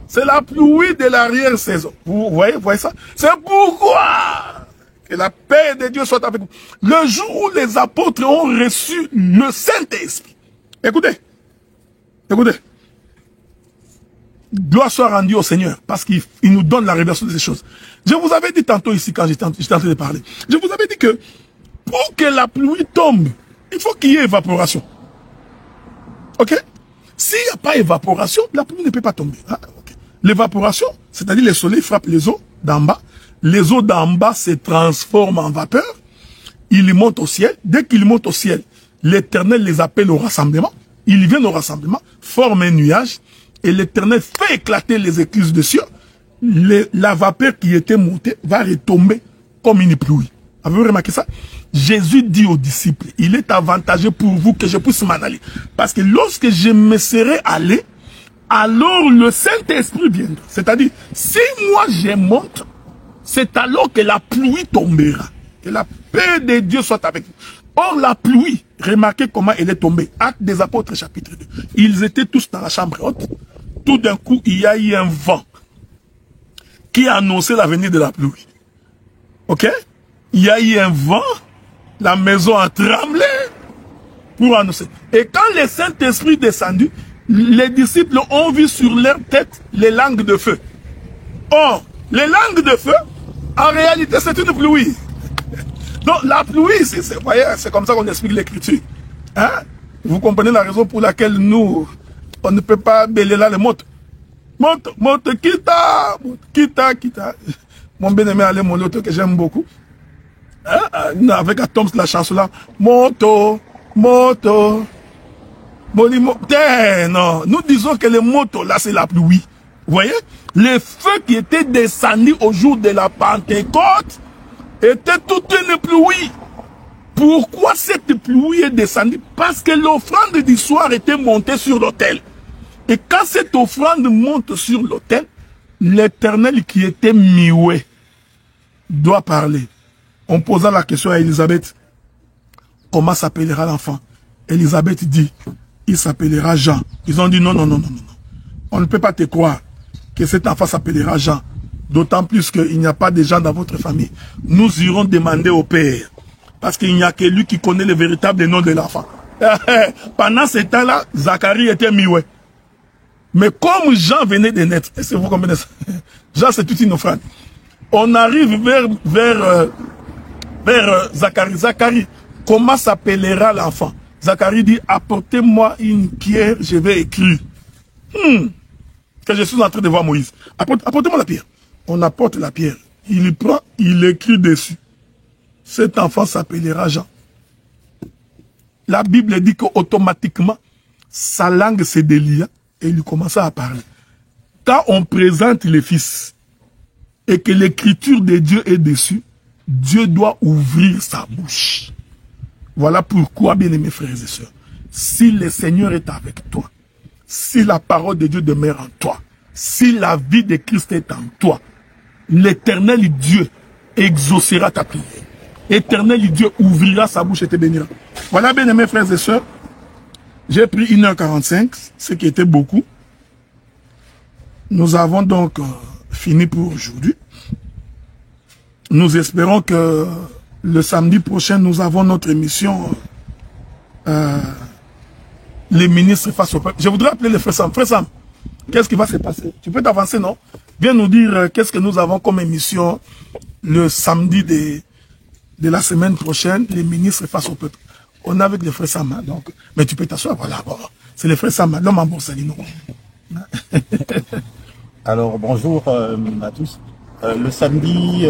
C'est la pluie de l'arrière-saison. Vous voyez ça? C'est pourquoi que la paix de Dieu soit avec vous. Le jour où les apôtres ont reçu le Saint-Esprit. Écoutez. Gloire soit rendue au Seigneur, parce qu'il nous donne la révélation de ces choses. Je vous avais dit tantôt ici, quand j'étais en train de parler, je vous avais dit que pour que la pluie tombe, il faut qu'il y ait évaporation. Ok? S'il n'y a pas évaporation, la pluie ne peut pas tomber. Ah, okay. L'évaporation, c'est-à-dire le soleil frappe les eaux d'en bas, les eaux d'en bas se transforment en vapeur, ils montent au ciel. Dès qu'ils montent au ciel, l'Éternel les appelle au rassemblement, ils viennent au rassemblement, forment un nuage, et l'Éternel fait éclater les écluses de cieux. La vapeur qui était montée va retomber comme une pluie. Avez-vous remarqué ça? Jésus dit aux disciples, il est avantageux pour vous que je puisse m'en aller. Parce que lorsque je me serai allé, alors le Saint-Esprit viendra. C'est-à-dire, si moi je monte, c'est alors que la pluie tombera. Que la paix de Dieu soit avec vous. Or, la pluie, remarquez comment elle est tombée. Actes des Apôtres, chapitre 2. Ils étaient tous dans la chambre haute. Tout d'un coup, il y a eu un vent qui a annoncé la venue de la pluie. Ok? Il y a eu un vent, la maison a tremblé pour annoncer. Et quand le Saint-Esprit est descendu, les disciples ont vu sur leur tête les langues de feu. Or, les langues de feu, en réalité, c'est une pluie. Donc, la pluie, c'est comme ça qu'on explique l'Écriture. Hein? Vous comprenez la raison pour laquelle nous, on ne peut pas bêler là les motos. Monte, quitta. Mon bien-aimé allait mon loto que j'aime beaucoup. Hein? Avec Atoms, la chanson là. Moto. Non, nous disons que le moto, là, c'est la pluie. Vous voyez? Les feux qui étaient descendus au jour de la Pentecôte étaient toute une pluie. Pourquoi cette pluie est descendue? Parce que l'offrande du soir était montée sur l'autel. Et quand cette offrande monte sur l'autel, l'Éternel qui était mioué doit parler. On posa la question à Élisabeth, comment s'appellera l'enfant? Élisabeth dit, il s'appellera Jean. Ils ont dit non, non, non, non, non. On ne peut pas te croire que cet enfant s'appellera Jean. D'autant plus qu'il n'y a pas de gens dans votre famille. Nous irons demander au Père. Parce qu'il n'y a que lui qui connaît le véritable nom de l'enfant. Pendant ce temps-là, Zacharie était mioué. Mais comme Jean venait de naître, est-ce que vous comprenez ça? Jean, c'est toute une offrande. On arrive vers Zacharie. Zacharie, comment s'appellera l'enfant? Zacharie dit, apportez-moi une pierre, je vais écrire. Que je suis en train de voir Moïse. Apportez-moi la pierre. On apporte la pierre. Il prend, il écrit dessus. Cet enfant s'appellera Jean. La Bible dit qu'automatiquement, sa langue se délia et il commença à parler. Quand on présente les fils et que l'écriture de Dieu est dessus, Dieu doit ouvrir sa bouche. Voilà pourquoi, bien-aimés frères et sœurs, si le Seigneur est avec toi, si la parole de Dieu demeure en toi, si la vie de Christ est en toi, l'Éternel Dieu exaucera ta prière. L'Éternel Dieu ouvrira sa bouche et te bénira. Voilà, bien-aimés frères et sœurs, j'ai pris 1h45, ce qui était beaucoup. Nous avons donc fini pour aujourd'hui. Nous espérons que le samedi prochain, nous avons notre émission les ministres face au peuple. Je voudrais appeler le frère Sam. Frère Sam, qu'est-ce qui va se passer? Tu peux t'avancer, non? Viens nous dire qu'est-ce que nous avons comme émission le samedi de la semaine prochaine, les ministres face au peuple. On est avec le frère Sam, donc, mais tu peux t'asseoir, voilà. Bon, c'est le frère Sam, l'homme en Borsalino. Alors, bonjour à tous. Le samedi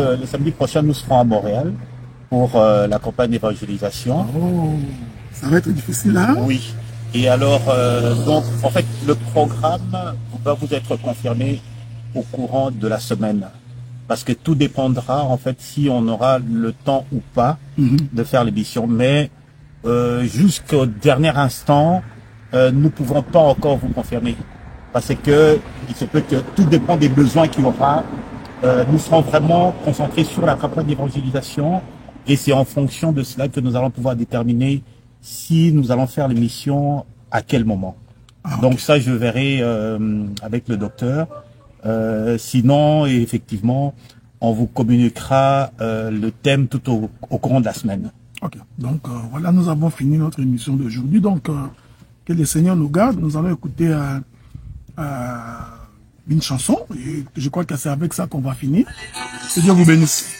prochain, nous serons à Montréal pour la campagne d'évangélisation. Oh, ça va être difficile, hein? Oui. Et alors, donc, en fait, le programme va vous être confirmé au courant de la semaine. Parce que tout dépendra, en fait, si on aura le temps ou pas de faire l'émission. Mais jusqu'au dernier instant, nous ne pouvons pas encore vous confirmer. Parce que il se peut que tout dépend des besoins qu'il y aura. Nous serons vraiment concentrés sur la campagne d'évangélisation. Et c'est en fonction de cela que nous allons pouvoir déterminer si nous allons faire l'émission à quel moment. Ah, okay. Donc ça, je verrai avec le docteur. Sinon, effectivement, on vous communiquera le thème tout au courant de la semaine. Ok, donc voilà, nous avons fini notre émission d'aujourd'hui. Donc, que le Seigneur nous garde. Nous allons écouter une chanson. Et je crois que c'est avec ça qu'on va finir. Que Dieu vous bénisse.